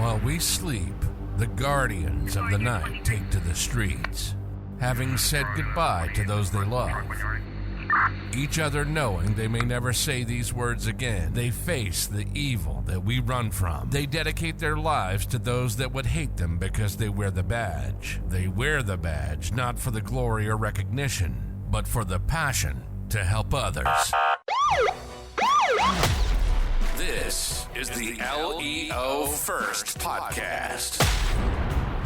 While we sleep, the guardians of the night take to the streets, having said goodbye to those they love. Each other knowing they may never say these words again, they face the evil that we run from. They dedicate their lives to those that would hate them because they wear the badge. They wear the badge not for the glory or recognition, but for the passion to help others. This is the LEO First Podcast.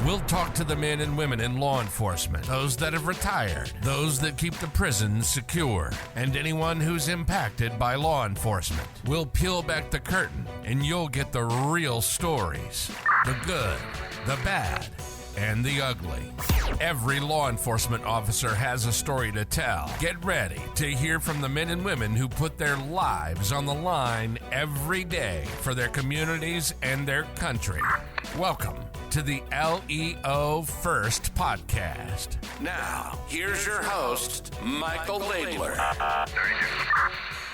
We'll talk to the men and women in law enforcement, those that have retired, those that keep the prisons secure, and anyone who's impacted by law enforcement. We'll peel back the curtain, and you'll get the real stories, the good, the bad, and the ugly. Every law enforcement officer has a story to tell. Get ready to hear from the men and women who put their lives on the line every day for their communities and their country. Welcome to the LEO First Podcast. Now, here's your host, Michael Laidler.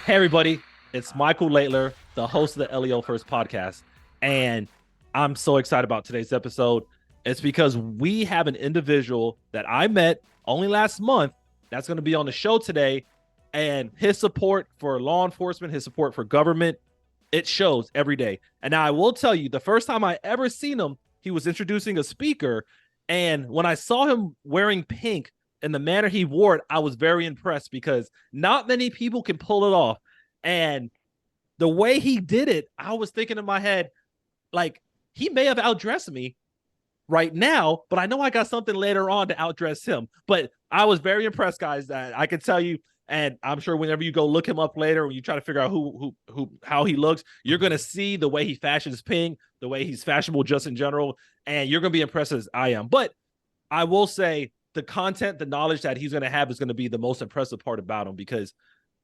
Hey everybody, it's Michael Laidler, the host of the LEO First Podcast, and I'm so excited about today's episode. It's because we have an individual that I met only last month that's going to be on the show today, and his support for law enforcement, his support for government, it shows every day. And now I will tell you, the first time I ever seen him, he was introducing a speaker, and when I saw him wearing pink and the manner he wore it, I was very impressed because not many people can pull it off. And the way he did it, I was thinking in my head, like, he may have outdressed me right now, but I know I got something later on to outdress him. But I was very impressed, guys, that I can tell you, and I'm sure whenever you go look him up later, when you try to figure out how he looks, you're going to see the way he fashions pink, the way he's fashionable just in general, and you're going to be impressed as I am. But I will say the content, the knowledge that he's going to have is going to be the most impressive part about him, because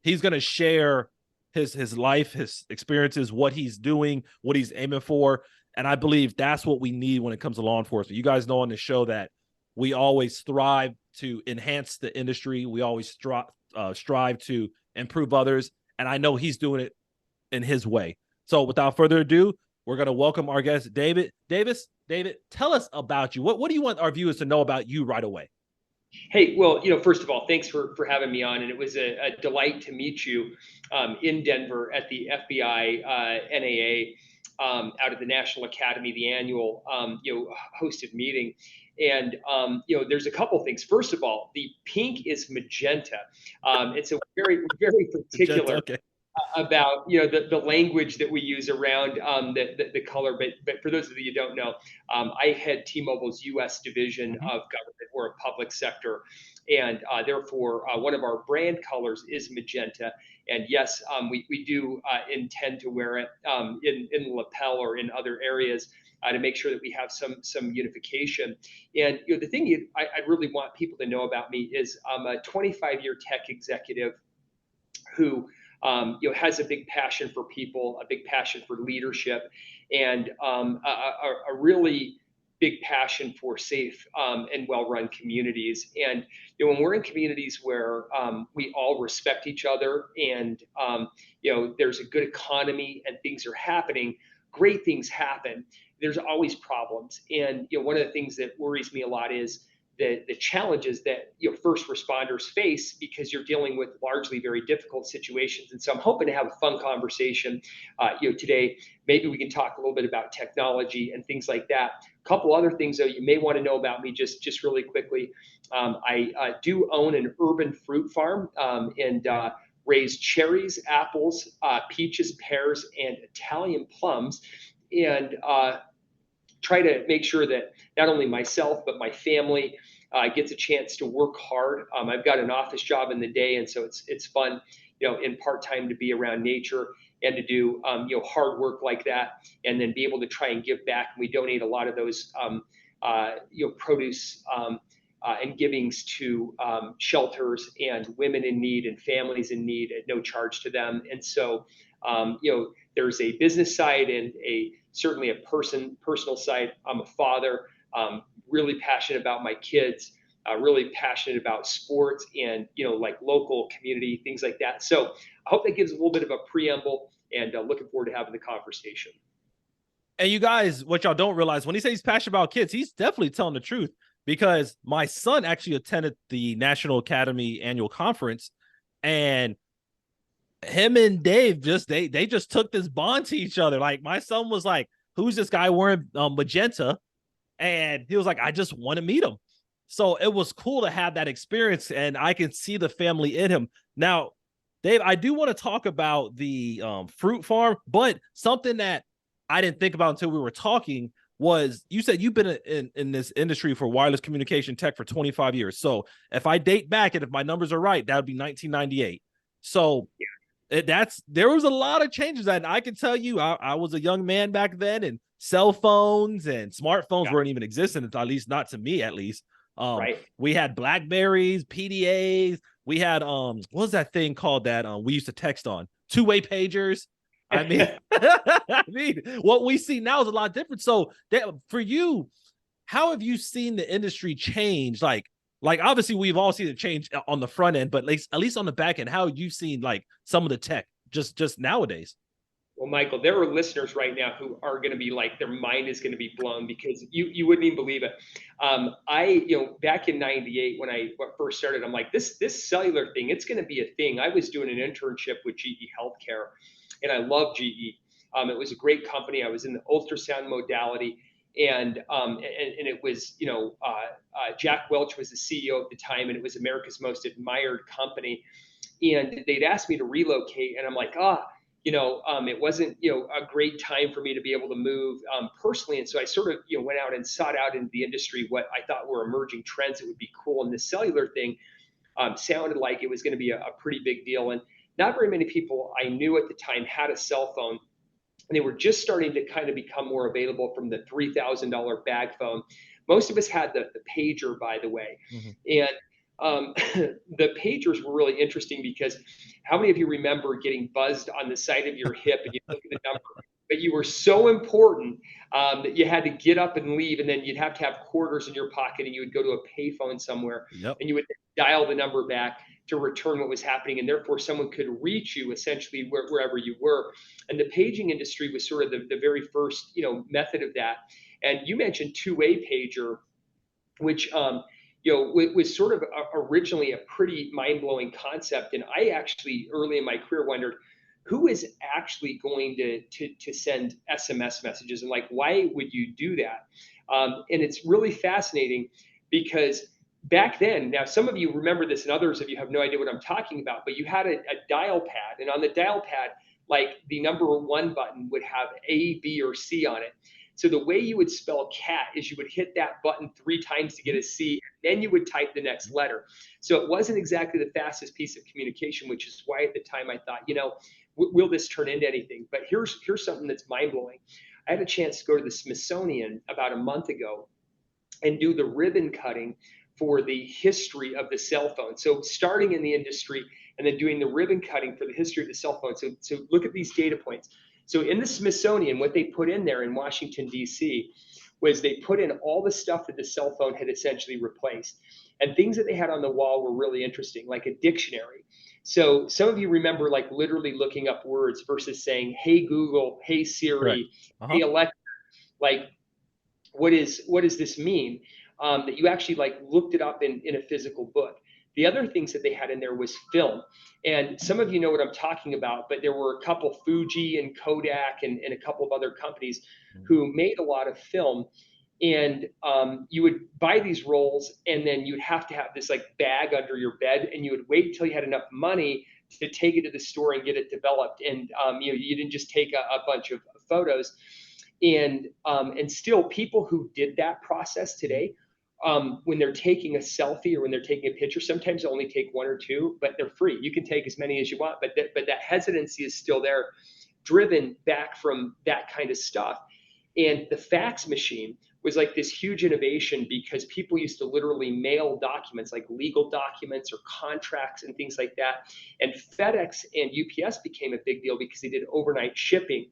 he's going to share his life, his experiences, what he's doing, what he's aiming for. And I believe that's what we need when it comes to law enforcement. You guys know on the show that we always strive to enhance the industry. We always strive to improve others. And I know he's doing it in his way. So without further ado, we're going to welcome our guest, David. David, tell us about you. What do you want our viewers to know about you right away? Hey, well, first of all, thanks for having me on. And it was a delight to meet you in Denver at the FBINAA out of the National Academy, the annual, hosted meeting. And, there's a couple things. First of all, the pink is magenta. It's a very, very particular Magenta, okay. About, the language that we use around the color. But for those of you who don't know, I head T-Mobile's U.S. division of government. We're a public sector. And therefore, one of our brand colors is magenta. And yes, we do intend to wear it in the lapel or in other areas to make sure that we have some unification. And the thing I really want people to know about me is I'm a 25-year tech executive who has a big passion for people, a big passion for leadership, and a really big passion for safe and well-run communities. And when we're in communities where we all respect each other and there's a good economy and things are happening, great things happen. There's always problems. And one of the things that worries me a lot is the challenges that first responders face, because you're dealing with largely very difficult situations. And so I'm hoping to have a fun conversation today. Maybe we can talk a little bit about technology and things like that. A couple other things though you may want to know about me just really quickly. I do own an urban fruit farm and raise cherries, apples, peaches, pears, and Italian plums, and try to make sure that not only myself, but my family gets a chance to work hard. I've got an office job in the day, and so it's fun, in part-time to be around nature and to do, hard work like that, and then be able to try and give back. And we donate a lot of those, produce and givings to shelters and women in need and families in need at no charge to them. And so, there's a business side and certainly a personal side. I'm a father, really passionate about my kids, really passionate about sports and, like local community, things like that. So I hope that gives a little bit of a preamble, and looking forward to having the conversation. And you guys, what y'all don't realize, when he says he's passionate about kids, he's definitely telling the truth, because my son actually attended the National Academy Annual Conference, and him and Dave they just took this bond to each other. Like, my son was like, "Who's this guy wearing magenta?" And he was like, "I just want to meet him." So it was cool to have that experience, and I can see the family in him. Now, Dave, I do want to talk about the fruit farm, but something that I didn't think about until we were talking was, you said you've been in this industry for wireless communication tech for 25 years. So if I date back, and if my numbers are right, that would be 1998. So there was a lot of changes, and I can tell you, I was a young man back then, and cell phones and smartphones weren't even existent, at least not to me, at least. Right. We had Blackberries, PDAs. We had what was that thing called that we used to text on? Two-way pagers. I mean, I mean, what we see now is a lot different. So for you, how have you seen the industry change? Like obviously we've all seen it change on the front end, but at least on the back end, how have you seen like some of the tech just nowadays? Well, Michael, there are listeners right now who are going to be like, their mind is going to be blown, because you wouldn't even believe it. Back in '98 when I first started, I'm like, this cellular thing, it's going to be a thing. I was doing an internship with GE Healthcare, and I love GE. It was a great company. I was in the ultrasound modality, and it was, Jack Welch was the CEO at the time, and it was America's most admired company. And they'd asked me to relocate, and I'm like, it wasn't, a great time for me to be able to move personally. And so I sort of, went out and sought out into the industry what I thought were emerging trends that would be cool. And the cellular thing sounded like it was going to be a pretty big deal. And not very many people I knew at the time had a cell phone. And they were just starting to kind of become more available, from the $3,000 bag phone. Most of us had the pager, by the way. Mm-hmm. And the pagers were really interesting, because how many of you remember getting buzzed on the side of your hip and you look at the number, but you were so important that you had to get up and leave, and then you'd have to have quarters in your pocket, and you would go to a payphone somewhere, and you would dial the number back to return what was happening, and therefore someone could reach you essentially wherever you were. And the paging industry was sort of the very first method of that. And you mentioned two-way pager, which was sort of originally a pretty mind-blowing concept. And I actually, early in my career, wondered who is actually going to send SMS messages, and like, why would you do that? And it's really fascinating, because back then, now some of you remember this and others of you have no idea what I'm talking about, but you had a dial pad, and on the dial pad, like, the number one button would have A, B, or C on it. So the way you would spell cat is you would hit that button 3 times to get a C, and then you would type the next letter. So it wasn't exactly the fastest piece of communication, which is why at the time I thought, will this turn into anything? But here's something that's mind-blowing. I had a chance to go to the Smithsonian about a month ago and do the ribbon cutting for the history of the cell phone. So starting in the industry and then doing the ribbon cutting for the history of the cell phone. So look at these data points. So in the Smithsonian, what they put in there in Washington, D.C., was they put in all the stuff that the cell phone had essentially replaced. And things that they had on the wall were really interesting, like a dictionary. So some of you remember, like, literally looking up words versus saying, "Hey Google," "Hey Siri," "Hey Alexa," like, what does this mean? That you actually like looked it up in a physical book. The other things that they had in there was film. And some of you know what I'm talking about, but there were a couple, Fuji and Kodak and a couple of other companies who made a lot of film. And you would buy these rolls, and then you'd have to have this like bag under your bed, and you would wait until you had enough money to take it to the store and get it developed. And you didn't just take a bunch of photos. And still, people who did that process today, when they're taking a selfie or when they're taking a picture, sometimes they only take 1 or 2, but they're free. You can take as many as you want, but that hesitancy is still there, driven back from that kind of stuff. And the fax machine was like this huge innovation, because people used to literally mail documents, like legal documents or contracts and things like that. And FedEx and UPS became a big deal because they did overnight shipping.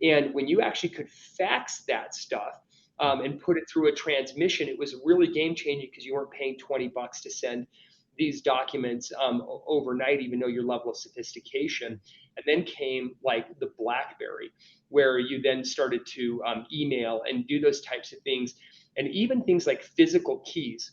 And when you actually could fax that stuff, and put it through a transmission, it was really game changing, because you weren't paying $20 to send these documents overnight, even though your level of sophistication. And then came like the BlackBerry, where you then started to email and do those types of things. And even things like physical keys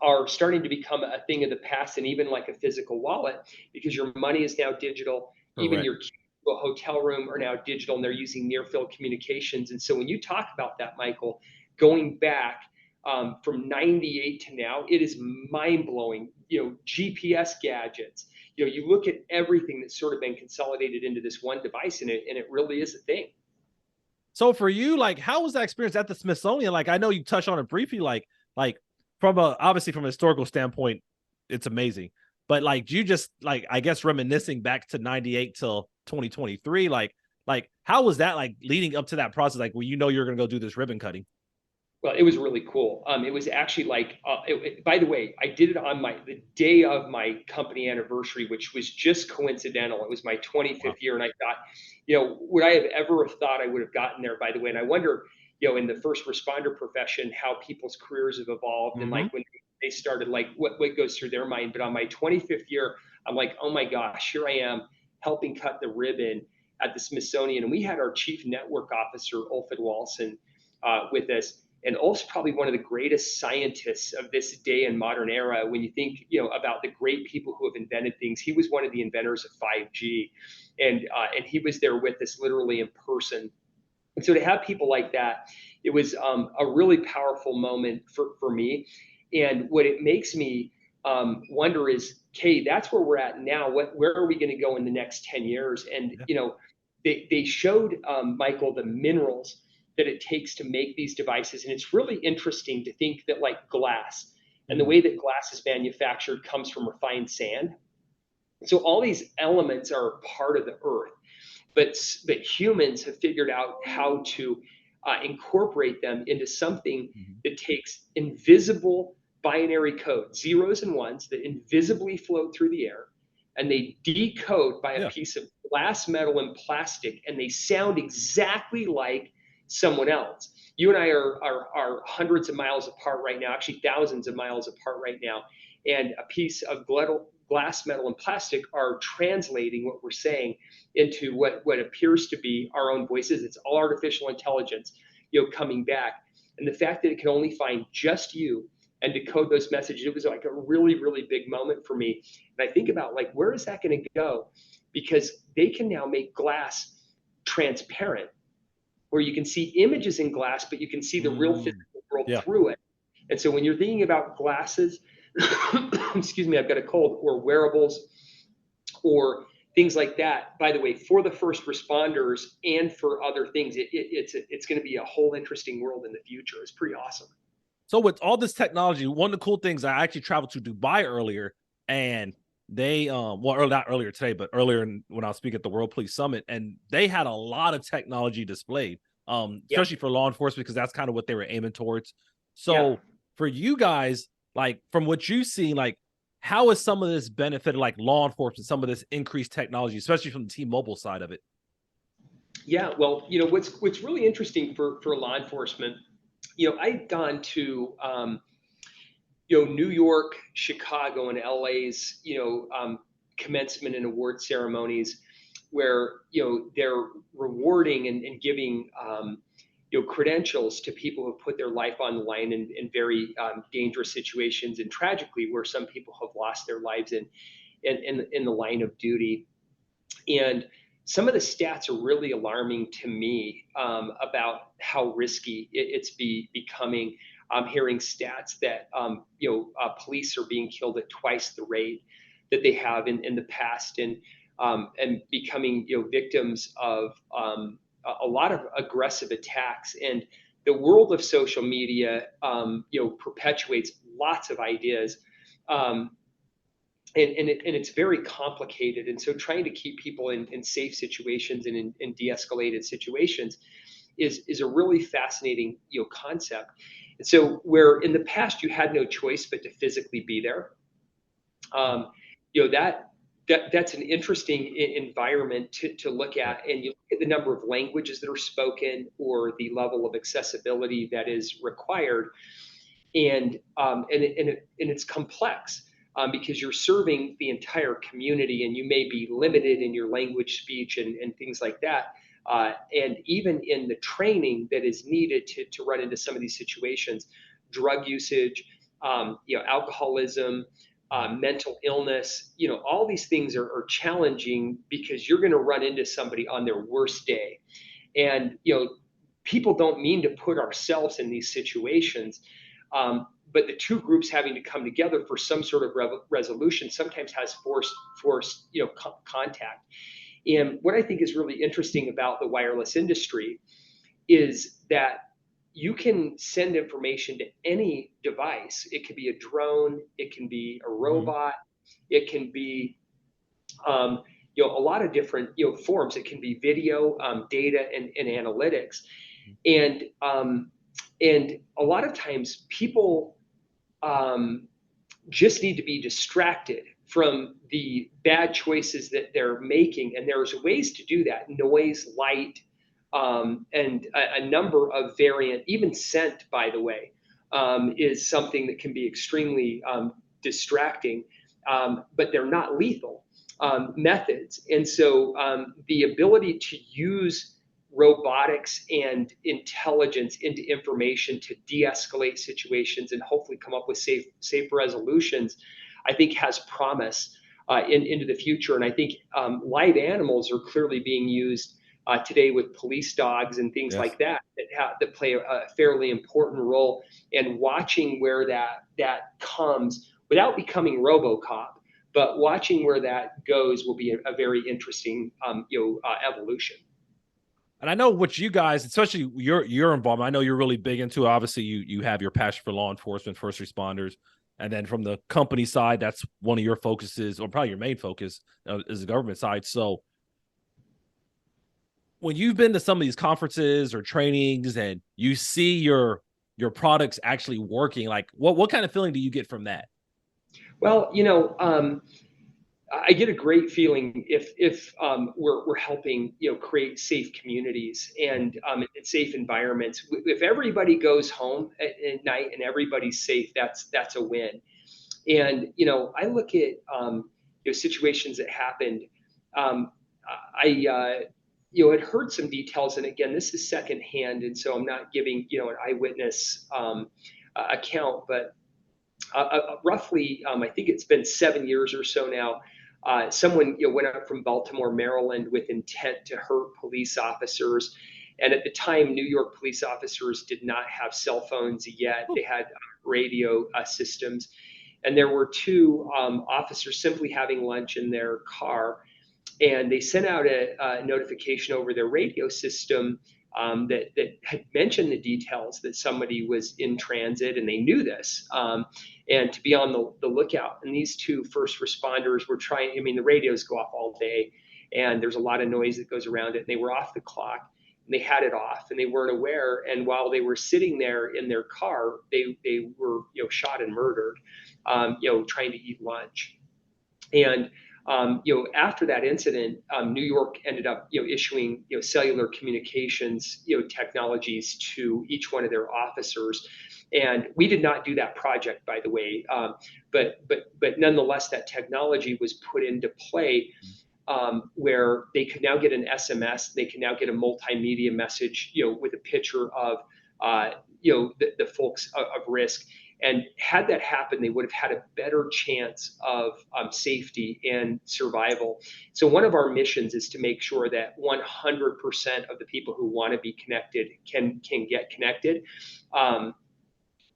are starting to become a thing of the past, and even like a physical wallet, because your money is now digital. Even Correct. your keys to a hotel room are now digital, and they're using near field communications. And so when you talk about that, Michael, going back from 98 to now, it is mind blowing. GPS gadgets. You look at everything that's sort of been consolidated into this one device, and it really is a thing. So for you, like, how was that experience at the Smithsonian? Like, I know you touched on it briefly, like obviously from a historical standpoint, it's amazing. But like, do you just like, I guess reminiscing back to 98 till 2023, like how was that like leading up to that process? Like, well, you're going to go do this ribbon cutting. Well, it was really cool. It was actually like, by the way, I did it on the day of my company anniversary, which was just coincidental. It was my 25th year, and I thought, would I have ever thought I would have gotten there? By the way, and I wonder, in the first responder profession, how people's careers have evolved, and like when they started, like what goes through their mind. But on my 25th year, I'm like, oh my gosh, here I am helping cut the ribbon at the Smithsonian, and we had our chief network officer, Ulfred Walson, with us. And also probably one of the greatest scientists of this day and modern era. When you think, about the great people who have invented things, he was one of the inventors of 5G, and he was there with us literally in person. And so to have people like that, it was a really powerful moment for me. And what it makes me wonder is, okay, that's where we're at now. Where are we going to go in the next 10 years? And they showed Michael the minerals that it takes to make these devices. And it's really interesting to think that like glass and the way that glass is manufactured comes from refined sand. So all these elements are part of the earth, but humans have figured out how to incorporate them into something that takes invisible binary code, zeros and ones that invisibly float through the air, and they decode by a piece of glass, metal, and plastic, and they sound exactly like someone else. You and I are hundreds of miles apart right now, actually thousands of miles apart right now, and a piece of glass, metal, and plastic are translating what we're saying into what appears to be our own voices. It's all artificial intelligence, coming back. And the fact that it can only find just you and decode those messages, it was like a really, really big moment for me. And I think about like, where is that going to go? Because they can now make glass transparent, where you can see images in glass, but you can see the real physical world through it. And so when you're thinking about glasses, excuse me, I've got a cold, or wearables, or things like that, by the way, for the first responders and for other things, it's going to be a whole interesting world in the future. It's pretty awesome. So with all this technology, one of the cool things, I actually traveled to Dubai earlier, and they not earlier today, but earlier when I was speaking at the World Police Summit, and they had a lot of technology displayed, especially for law enforcement, because that's kind of what they were aiming towards. So for you guys, like from what you see, like how is some of this benefited like law enforcement, some of this increased technology, especially from the T-Mobile side of it? Yeah, well, what's really interesting for law enforcement, I've gone to New York, Chicago, and LA's commencement and award ceremonies, where they're rewarding and giving credentials to people who put their life on the line in very dangerous situations, and tragically where some people have lost their lives in the line of duty. And some of the stats are really alarming to me about how risky it's becoming. I'm hearing stats that police are being killed at twice the rate that they have in the past, and becoming victims of a lot of aggressive attacks. And the world of social media perpetuates lots of ideas. And it's very complicated. And so trying to keep people in safe situations and in de-escalated situations is a really fascinating concept. And so where in the past you had no choice but to physically be there, that's an interesting environment to look at. And you look at the number of languages that are spoken or the level of accessibility that is required, and it's complex. because you're serving the entire community, and you may be limited in your language, speech, and things like that. And even in the training that is needed to run into some of these situations, drug usage, alcoholism, mental illness, all these things are challenging because you're going to run into somebody on their worst day. And, people don't mean to put ourselves in these situations. But the two groups having to come together for some sort of resolution sometimes has forced contact. And what I think is really interesting about the wireless industry is that you can send information to any device. It could be a drone, it can be a robot, it can be a lot of different forms. It can be video, data, and analytics, and a lot of times people just need to be distracted from the bad choices that they're making, and there's ways to do that: noise, light, and a number of variant, even scent, by the way, is something that can be extremely distracting, but they're not lethal methods. And so the ability to use robotics and intelligence into information to de-escalate situations and hopefully come up with safe resolutions, I think has promise into the future. And I think live animals are clearly being used today with police dogs and things like that that play a fairly important role. And watching where that comes without becoming RoboCop, but watching where that goes will be a very interesting evolution. And I know what you guys, especially your involvement, I know you're really big into. Obviously, you have your passion for law enforcement, first responders, and then from the company side, that's one of your focuses, or probably your main focus, is the government side. So when you've been to some of these conferences or trainings and you see your products actually working, like what kind of feeling do you get from that? Well, I get a great feeling if we're helping create safe communities and safe environments. If everybody goes home at night and everybody's safe, that's a win. And I look at situations that happened. I had heard some details, and again, this is secondhand, and so I'm not giving an eyewitness account, but roughly, I think it's been 7 years or so now. Someone went up from Baltimore, Maryland, with intent to hurt police officers. And at the time, New York police officers did not have cell phones yet. They had radio systems. And there were two officers simply having lunch in their car. And they sent out a notification over their radio system that had mentioned the details that somebody was in transit, and they knew this, and to be on the lookout. And these two first responders were trying. The radios go off all day, and there's a lot of noise that goes around it. And they were off the clock, and they had it off, and they weren't aware. And while they were sitting there in their car, they were shot and murdered, trying to eat lunch. And after that incident, New York ended up, issuing, cellular communications, technologies to each one of their officers. And we did not do that project, by the way. But nonetheless, that technology was put into play, where they could now get an SMS. They can now get a multimedia message, with a picture of, the folks of risk. And had that happened, they would have had a better chance of safety and survival. So one of our missions is to make sure that 100% of the people who want to be connected can get connected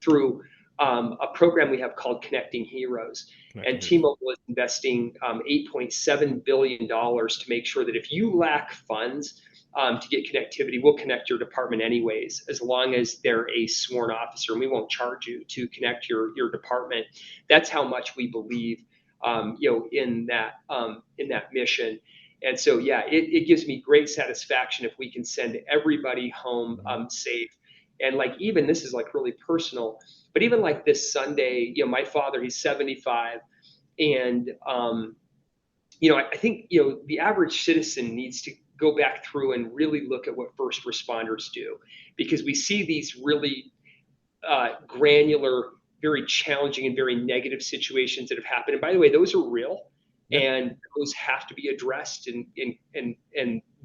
through a program we have called Connecting Heroes. And T-Mobile is investing $8.7 billion to make sure that if you lack funds to get connectivity, we'll connect your department anyways, as long as they're a sworn officer, and we won't charge you to connect your department. That's how much we believe, in that mission. And so, it gives me great satisfaction if we can send everybody home safe. And even this is really personal, but even this Sunday, my father, he's 75, and I think the average citizen needs to go back through and really look at what first responders do, because we see these really granular very challenging and very negative situations that have happened. And by the way, those are real, Yeah. and those have to be addressed, and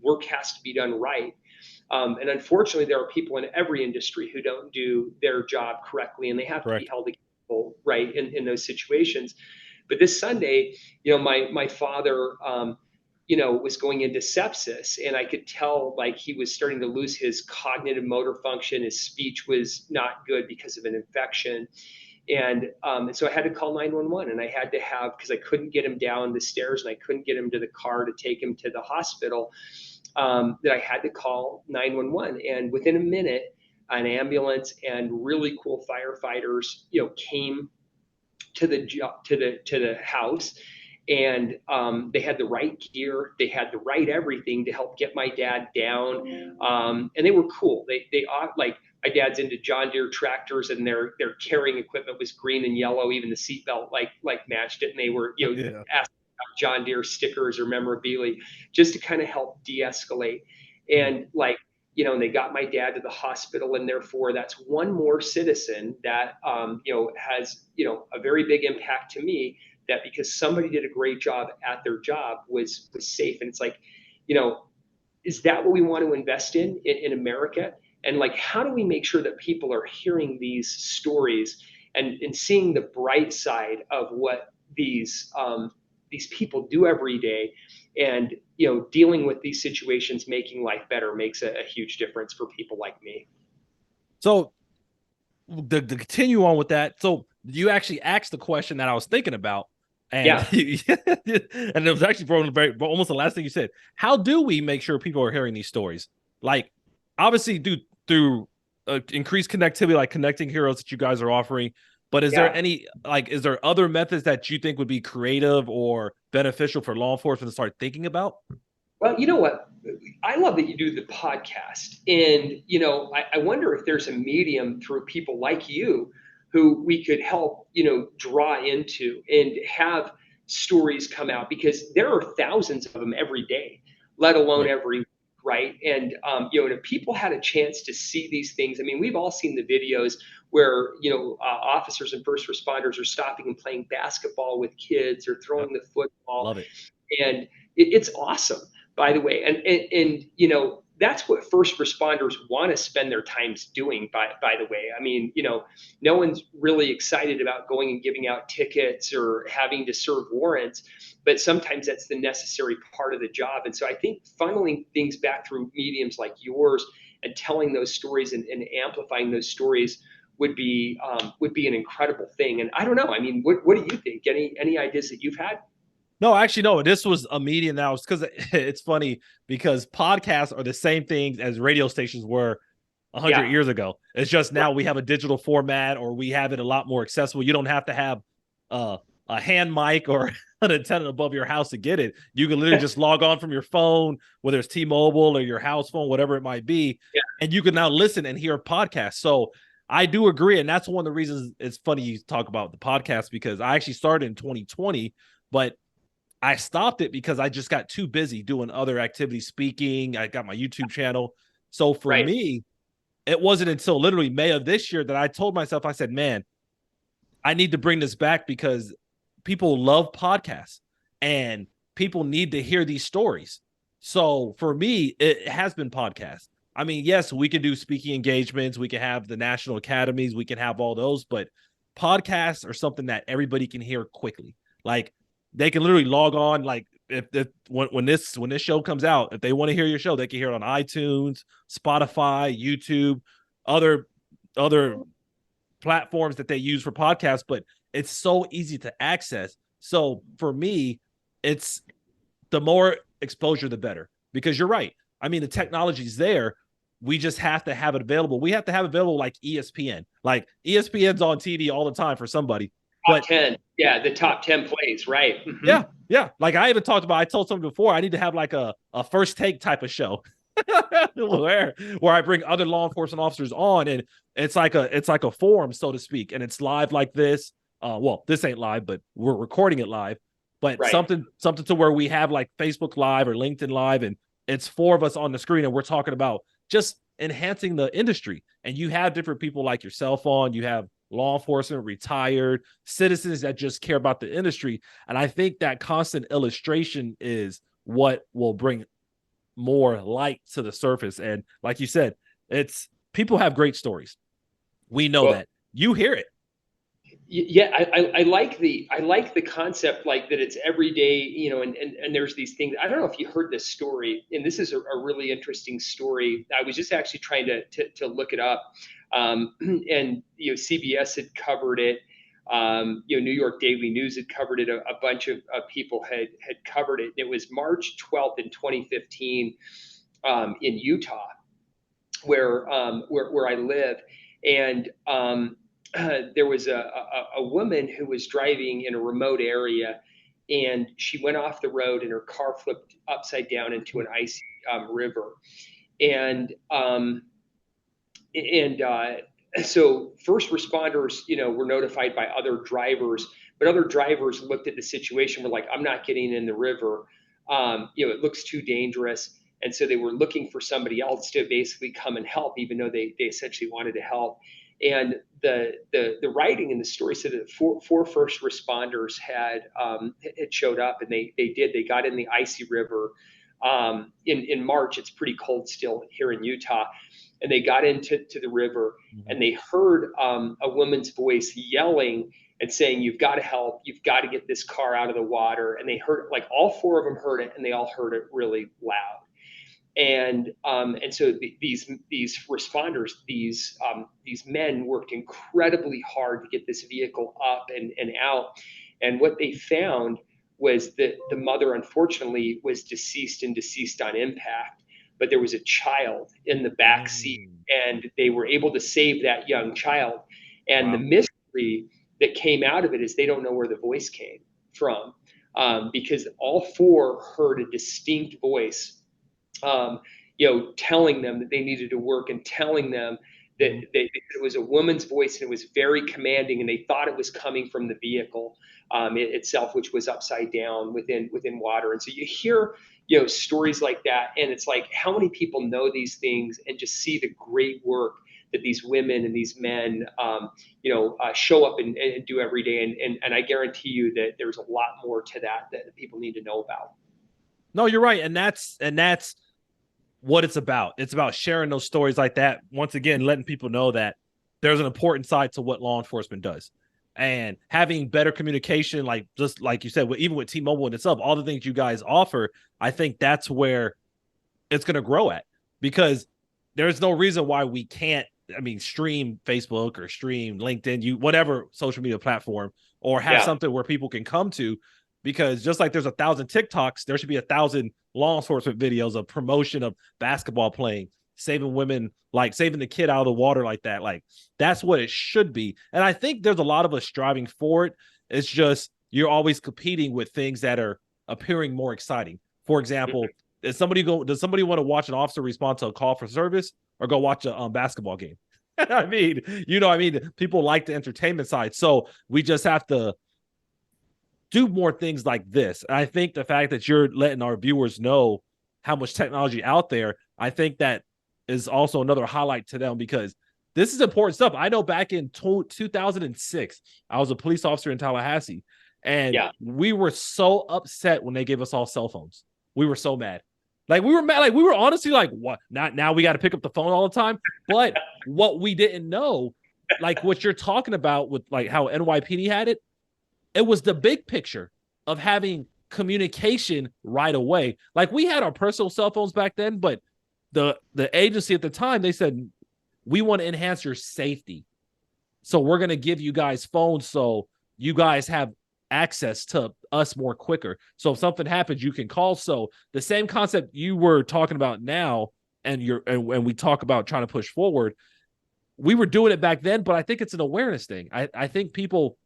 work has to be done right. And unfortunately, there are people in every industry who don't do their job correctly, and they have to be Correct. held accountable, right, in those situations. But this Sunday, my father, was going into sepsis, and I could tell like he was starting to lose his cognitive motor function. His speech was not good because of an infection. And so I had to call 911, and I had to have, because I couldn't get him down the stairs and I couldn't get him to the car to take him to the hospital, that I had to call 911. And within a minute, an ambulance and really cool firefighters, came to the house, and they had the right gear, they had the right everything to help get my dad down, and they were cool. They like, my dad's into John Deere tractors, and their carrying equipment was green and yellow. Even the seatbelt like matched it, and they were asking about John Deere stickers or memorabilia just to kind of help de-escalate. And and they got my dad to the hospital, and therefore that's one more citizen that has a very big impact to me, that because somebody did a great job at their job was safe. And it's like, is that what we want to invest in America? And like, how do we make sure that people are hearing these stories and seeing the bright side of what these people do every day, and dealing with these situations, making life better, makes a huge difference for people like me. So to continue on with that, so you actually asked the question that I was thinking about, and Yeah. and it was actually almost the last thing you said. How do we make sure people are hearing these stories? Like, obviously, through increased connectivity, like Connecting Heroes that you guys are offering. But is there any, is there other methods that you think would be creative or beneficial for law enforcement to start thinking about? Well, you know what? I love that you do the podcast. And, I wonder if there's a medium through people like you who we could help, draw into and have stories come out, because there are thousands of them every day, let alone every week, right? And, and if people had a chance to see these things, I mean, we've all seen the videos where, officers and first responders are stopping and playing basketball with kids, or throwing the football. Love it. And it's awesome, by the way. And that's what first responders want to spend their times doing, by the way. I mean, no one's really excited about going and giving out tickets or having to serve warrants, but sometimes that's the necessary part of the job. And so I think funneling things back through mediums like yours and telling those stories and amplifying those stories would be an incredible thing. And I don't know, I mean, what do you think? Any ideas that you've had? No, actually, no. This was a medium now, because it's funny, because podcasts are the same thing as radio stations were 100 years ago. It's just now we have a digital format, or we have it a lot more accessible. You don't have to have a hand mic or an antenna above your house to get it. You can literally just log on from your phone, whether it's T-Mobile or your house phone, whatever it might be, and you can now listen and hear podcasts. So I do agree, and that's one of the reasons it's funny you talk about the podcast, because I actually started in 2020, but I stopped it because I just got too busy doing other activities, speaking. I got my YouTube channel. So for me, it wasn't until literally May of this year that I told myself, I said, man, I need to bring this back, because people love podcasts and people need to hear these stories. So for me, it has been podcasts. I mean, yes, we can do speaking engagements. We can have the national academies. We can have all those, but podcasts are something that everybody can hear quickly. Like, they can literally log on. Like, when this show comes out, if they want to hear your show, they can hear it on iTunes, Spotify, YouTube, other platforms that they use for podcasts. But it's so easy to access. So for me, it's the more exposure, the better, because you're right. I mean, the technology's there. We just have to have it available. We have to have it available, like ESPN. Like, ESPN's on TV all the time for somebody. Top 10. Yeah, the top 10 plays, right? Mm-hmm. Yeah. Like, I told someone before, I need to have like a first take type of show where I bring other law enforcement officers on, and it's like a forum, so to speak, and it's live like this. Well, this ain't live, but we're recording it live. But something to where we have like Facebook Live or LinkedIn Live, and it's 4 of us on the screen, and we're talking about just enhancing the industry. And you have different people like yourself on. You have law enforcement, retired, citizens that just care about the industry. And I think that constant illustration is what will bring more light to the surface. And like you said, it's people have great stories. We know that. You hear it. Yeah, I like the concept, like that it's every day, and there's these things. I don't know if you heard this story, and this is a really interesting story. I was just actually trying to look it up, and CBS had covered it. New York Daily News had covered it. A bunch of people had covered it. It was March 12th in 2015 in Utah, where I live, and there was a woman who was driving in a remote area, and she went off the road, and her car flipped upside down into an icy river, and so first responders, were notified by other drivers, but other drivers looked at the situation, were like, I'm not getting in the river. It looks too dangerous. And so they were looking for somebody else to basically come and help, even though they essentially wanted to help. And the writing in the story said that four first responders had showed up, and they got in the icy river in March. It's pretty cold still here in Utah. And they got into the river, and they heard a woman's voice yelling and saying, "You've got to help. You've got to get this car out of the water." And they heard, like, all four of them heard it, and they all heard it really loud. And so these responders, these men worked incredibly hard to get this vehicle up and out. And what they found was that the mother, unfortunately, was deceased on impact, but there was a child in the back seat, and they were able to save that young child. And the mystery that came out of it is they don't know where the voice came from, because all four heard a distinct voice, telling them that they needed to work, and telling them that it was a woman's voice, and it was very commanding, and they thought it was coming from the vehicle itself, which was upside down within water. And so you hear stories like that, and it's like, how many people know these things and just see the great work that these women and these men show up and do every day. And I guarantee you that there's a lot more to that people need to know about. No, you're right. And that's what it's about. It's about sharing those stories like that. Once again, letting people know that there's an important side to what law enforcement does, and having better communication, like just like you said, even with T-Mobile in itself, all the things you guys offer, I think that's where it's going to grow at, because there's no reason why we can't, stream Facebook or stream LinkedIn, whatever social media platform, or have something where people can come to. Because just like there's 1,000 TikToks, there should be 1,000 law enforcement videos of promotion of basketball playing, saving women, like saving the kid out of the water like that. Like, that's what it should be. And I think there's a lot of us striving for it. It's just you're always competing with things that are appearing more exciting. For example, does somebody want to watch an officer respond to a call for service, or go watch a basketball game? People like the entertainment side. So we just have to do more things like this. And I think the fact that you're letting our viewers know how much technology out there, I think that is also another highlight to them, because this is important stuff. I know back in 2006, I was a police officer in Tallahassee, and we were so upset when they gave us all cell phones. We were so mad. Like, we were mad. Like, we were honestly like, what? Now we got to pick up the phone all the time. But what we didn't know, like what you're talking about with like how NYPD had it, it was the big picture of having communication right away. Like, we had our personal cell phones back then, but the agency at the time, they said, we want to enhance your safety, so we're going to give you guys phones so you guys have access to us more quicker. So if something happens, you can call. So the same concept you were talking about now, and we talk about trying to push forward, we were doing it back then, but I think it's an awareness thing. I think people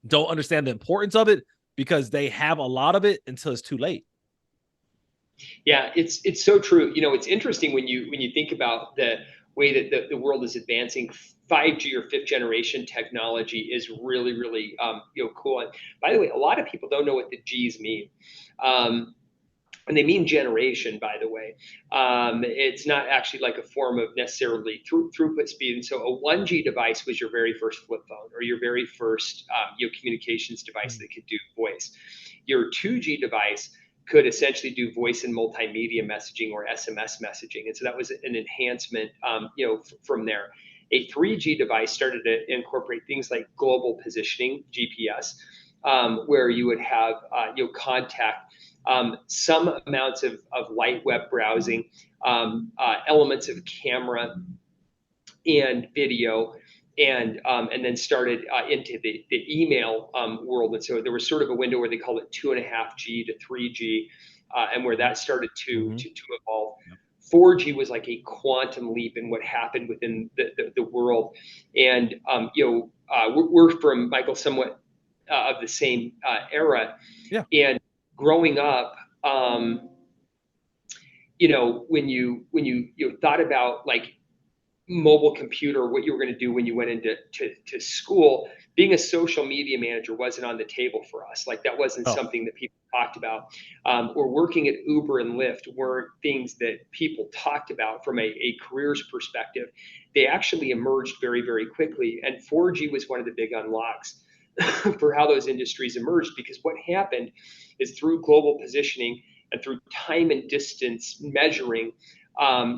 don't understand the importance of it because they have a lot of it until it's too late. Yeah, it's so true. It's interesting when you think about the way that the world is advancing. 5G or fifth generation technology is really, really cool. And by the way, a lot of people don't know what the G's mean. and they mean generation, by the way. It's not actually like a form of necessarily throughput speed. And so a 1G device was your very first flip phone or your very first communications device that could do voice. Your 2G device could essentially do voice and multimedia messaging or SMS messaging. And so that was an enhancement, from there. A 3G device started to incorporate things like global positioning, GPS, where you would have contact, some amounts of light web browsing, elements of camera and video, and then started into the email world. And so there was sort of a window where they called it 2.5G to 3G, and where that started to evolve. 4G was like a quantum leap in what happened within the world. And we're from, Michael, somewhat of the same era. Yeah. And growing up, when you thought about like mobile computer, what you were going to do when you went into school, being a social media manager wasn't on the table for us. Like that wasn't something that people talked about. Or working at Uber and Lyft weren't things that people talked about from a careers perspective. They actually emerged very, very quickly. And 4G was one of the big unlocks for how those industries emerged, because what happened is through global positioning and through time and distance measuring,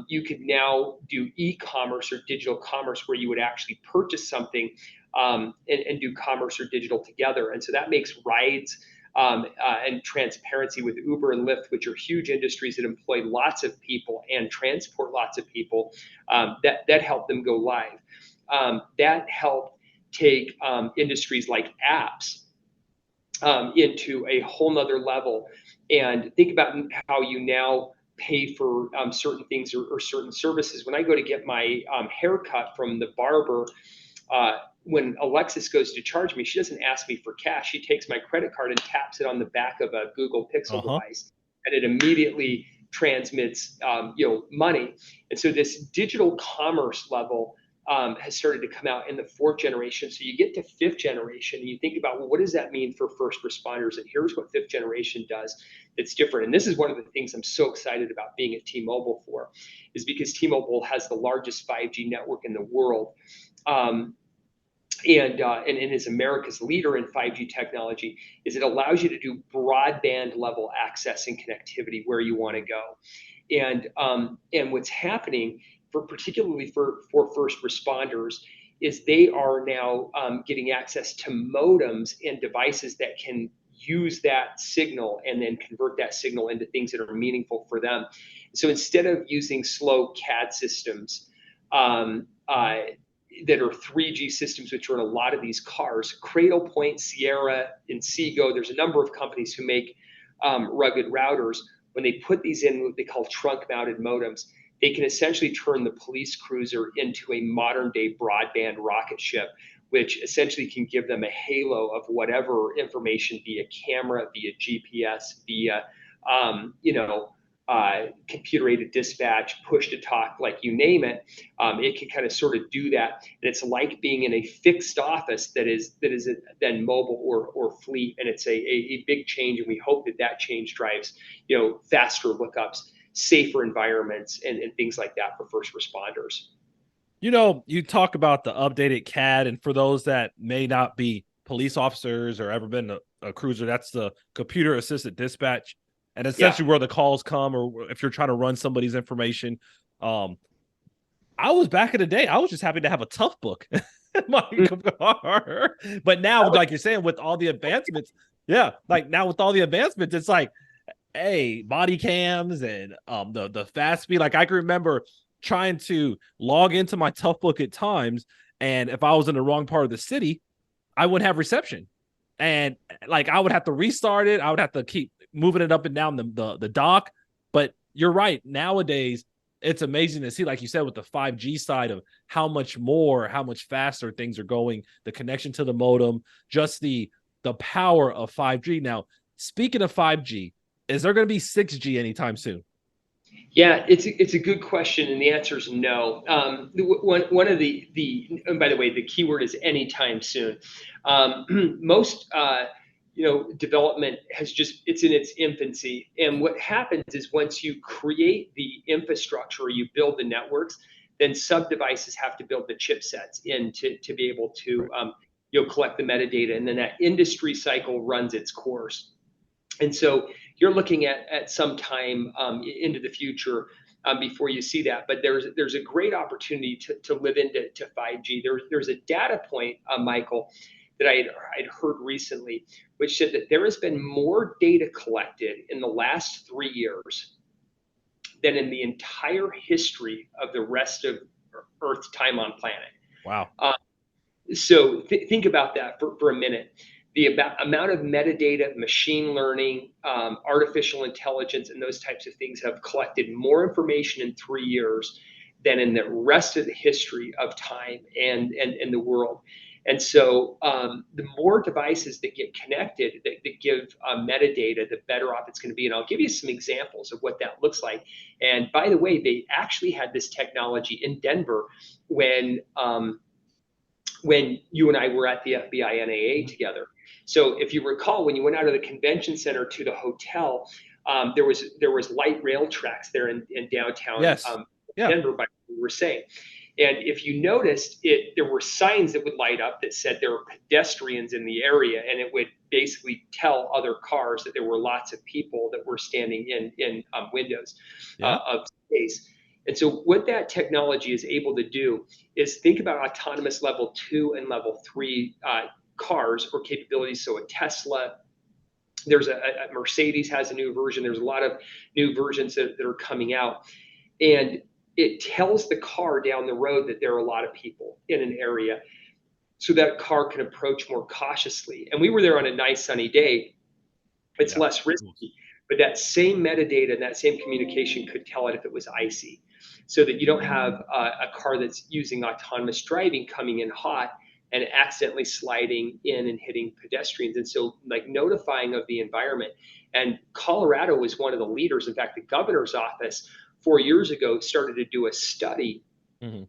you could now do e-commerce or digital commerce where you would actually purchase something and do commerce or digital together. And so that makes rides and transparency with Uber and Lyft, which are huge industries that employ lots of people and transport lots of people, that helped them go live. That helped take industries like apps into a whole nother level. And think about how you now pay for certain things or certain services. When I go to get my haircut from the barber, when Alexis goes to charge me, she doesn't ask me for cash. She takes my credit card and taps it on the back of a Google Pixel device, and it immediately transmits money. And so this digital commerce level has started to come out in the 4th generation. So you get to 5th generation and you think about, well, what does that mean for first responders? And here's what 5th generation does that's different. And this is one of the things I'm so excited about being at T-Mobile for, is because T-Mobile has the largest 5G network in the world. And is America's leader in 5G technology, is it allows you to do broadband level access and connectivity where you want to go. And what's happening particularly for first responders is they are now getting access to modems and devices that can use that signal and then convert that signal into things that are meaningful for them. So instead of using slow CAD systems that are 3G systems, which are in a lot of these cars, Cradlepoint, Sierra, and Seago, there's a number of companies who make rugged routers. When they put these in what they call trunk-mounted modems, they can essentially turn the police cruiser into a modern day broadband rocket ship, which essentially can give them a halo of whatever information via camera, via GPS, via, computer aided dispatch, push to talk, like you name it. It can kind of sort of do that. And it's like being in a fixed office that is then mobile or fleet. And it's a big change. And we hope that change drives, faster lookups, safer environments, and things like that for first responders. You talk about the updated CAD, and for those that may not be police officers or ever been a cruiser, that's the computer assisted dispatch, and essentially where the calls come, or if you're trying to run somebody's information. I was back in the day, I was just happy to have a tough book in my car. But now, like you're saying, with all the advancements, it's like, hey, body cams and the fast speed. Like I can remember trying to log into my tough book at times, and if I was in the wrong part of the city, I wouldn't have reception, and like I would have to restart it. I would have to keep moving it up and down the dock. But you're right, nowadays it's amazing to see, like you said, with the 5G side of how much faster things are going, the connection to the modem, just the power of 5G. Now, speaking of 5G, is there going to be 6G anytime soon? Yeah, it's a good question, and the answer is no. One of and by the way, the keyword is anytime soon. Most development it's in its infancy. And what happens is once you create the infrastructure, or you build the networks, then sub devices have to build the chipsets in to be able to collect the metadata, and then that industry cycle runs its course. And so you're looking at some time into the future before you see that. But there's a great opportunity to live into 5G. There's a data point, Michael, that I'd heard recently, which said that there has been more data collected in the last 3 years than in the entire history of the rest of Earth's time on planet. Wow. So think about that for a minute. The amount of metadata, machine learning, artificial intelligence, and those types of things have collected more information in 3 years than in the rest of the history of time and the world. And so the more devices that get connected that give metadata, the better off it's going to be. And I'll give you some examples of what that looks like. And by the way, they actually had this technology in Denver when you and I were at the FBINAA together. So if you recall, when you went out of the convention center to the hotel, there was light rail tracks there in downtown Denver, by what we were saying. And if you noticed, there were signs that would light up that said there were pedestrians in the area, and it would basically tell other cars that there were lots of people that were standing in windows of space. And so what that technology is able to do is think about autonomous level 2 and level 3 cars or capabilities. So a Tesla, there's a Mercedes has a new version. There's a lot of new versions that are coming out. And it tells the car down the road that there are a lot of people in an area, so that car can approach more cautiously. And we were there on a nice sunny day. It's less risky, but that same metadata and that same communication could tell it if it was icy, so that you don't have a car that's using autonomous driving coming in hot and accidentally sliding in and hitting pedestrians. And so like notifying of the environment. And Colorado was one of the leaders. In fact, the governor's office 4 years ago started to do a study, and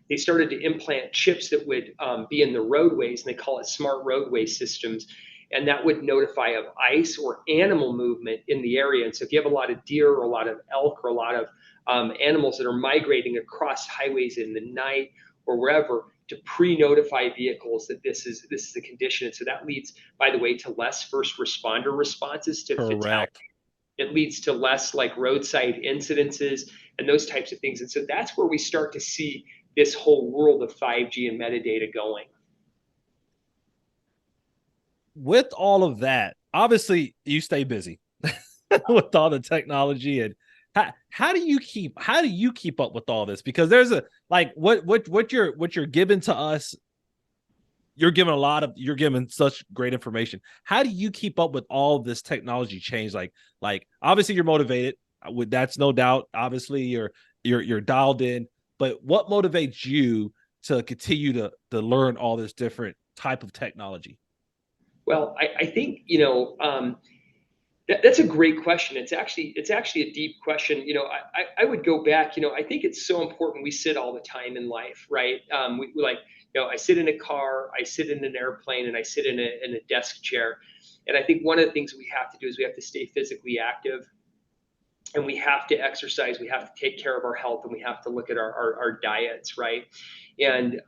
they started to implant chips that would be in the roadways, and they call it smart roadway systems. And that would notify of ice or animal movement in the area. And so if you have a lot of deer or a lot of elk or a lot of animals that are migrating across highways in the night or wherever, to pre-notify vehicles that this is a condition. And so that leads, by the way, to less first responder responses to fatality. It leads to less like roadside incidences and those types of things. And so that's where we start to see this whole world of 5G and metadata going. With all of that, obviously you stay busy with all the technology. And how do you keep up with all this? Because there's what you're giving to us, you're giving such great information. How do you keep up with all this technology change? Like obviously you're motivated, that's no doubt. Obviously you're dialed in, but what motivates you to continue to learn all this different type of technology? Well, I think, that's a great question. It's actually a deep question. I would go back, I think it's so important. We sit all the time in life, right? We like, I sit in a car, I sit in an airplane, and I sit in a desk chair. And I think one of the things we have to do is we have to stay physically active, and we have to exercise. We have to take care of our health, and we have to look at our diets, right? And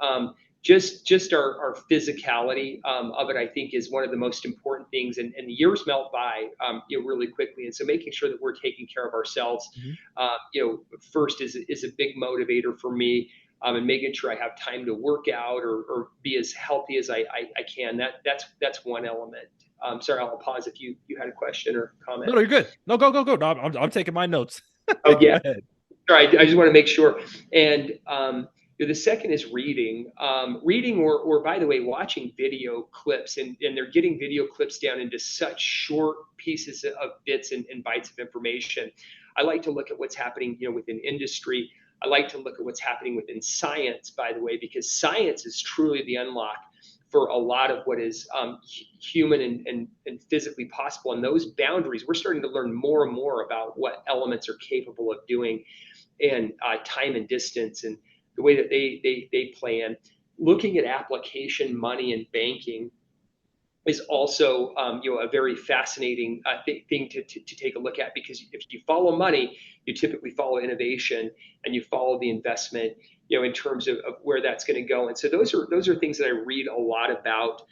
just our physicality of it, I think, is one of the most important things. And the years melt by really quickly. And so making sure that we're taking care of ourselves, first is a big motivator for me. And making sure I have time to work out or be as healthy as I can. That's one element. Sorry, I'll pause if you had a question or comment. No, you're good. No, go. No, I'm taking my notes. Oh yeah. Sorry, I just want to make sure. And the second is reading, or by the way, watching video clips, and they're getting video clips down into such short pieces of bits and bytes of information. I like to look at what's happening, within industry. I like to look at what's happening within science, by the way, because science is truly the unlock for a lot of what is human and physically possible. And those boundaries, we're starting to learn more and more about what elements are capable of doing, and time and distance, and the way that they play in. Looking at application, money, and banking, is also a very fascinating thing to take a look at, because if you follow money, you typically follow innovation, and you follow the investment, in terms of where that's going to go. And so those are things that I read a lot about,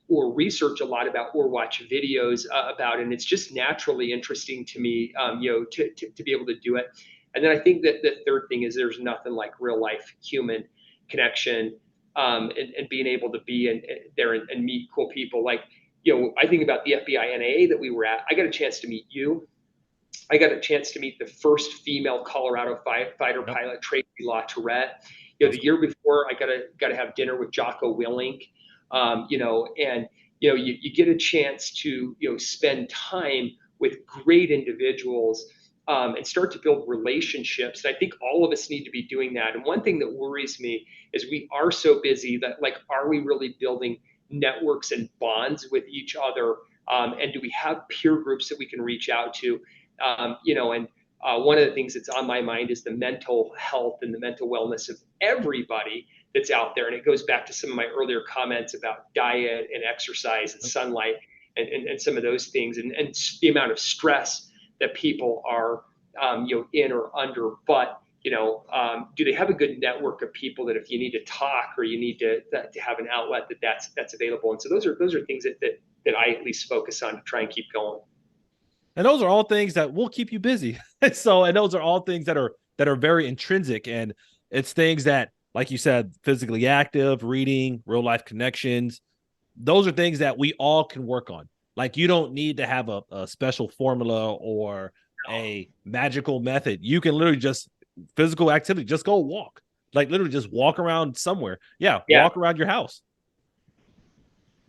or research a lot about, or watch videos about, and it's just naturally interesting to me, to be able to do it. And then I think that the third thing is there's nothing like real life human connection, and being able to be there and meet cool people. Like, I think about the FBINAA that we were at. I got a chance to meet you. I got a chance to meet the first female Colorado fighter pilot, Tracy LaTourette. The year before, I got to have dinner with Jocko Willink. And you get a chance to spend time with great individuals, and start to build relationships. And I think all of us need to be doing that. And one thing that worries me is we are so busy that, like, are we really building networks and bonds with each other? And do we have peer groups that we can reach out to? One of the things that's on my mind is the mental health and the mental wellness of everybody that's out there. And it goes back to some of my earlier comments about diet and exercise and sunlight, and some of those things, and the amount of stress that people are in or under. But do they have a good network of people that if you need to talk, or you need to have an outlet, that's available? And so those are things that I at least focus on to try and keep going. And those are all things that will keep you busy. And those are all things that are very intrinsic, and it's things that, like you said, physically active, reading, real life connections. Those are things that we all can work on. Like, you don't need to have a special formula or a magical method. You can literally just physical activity, just go walk, like literally just walk around somewhere. Yeah. Walk around your house.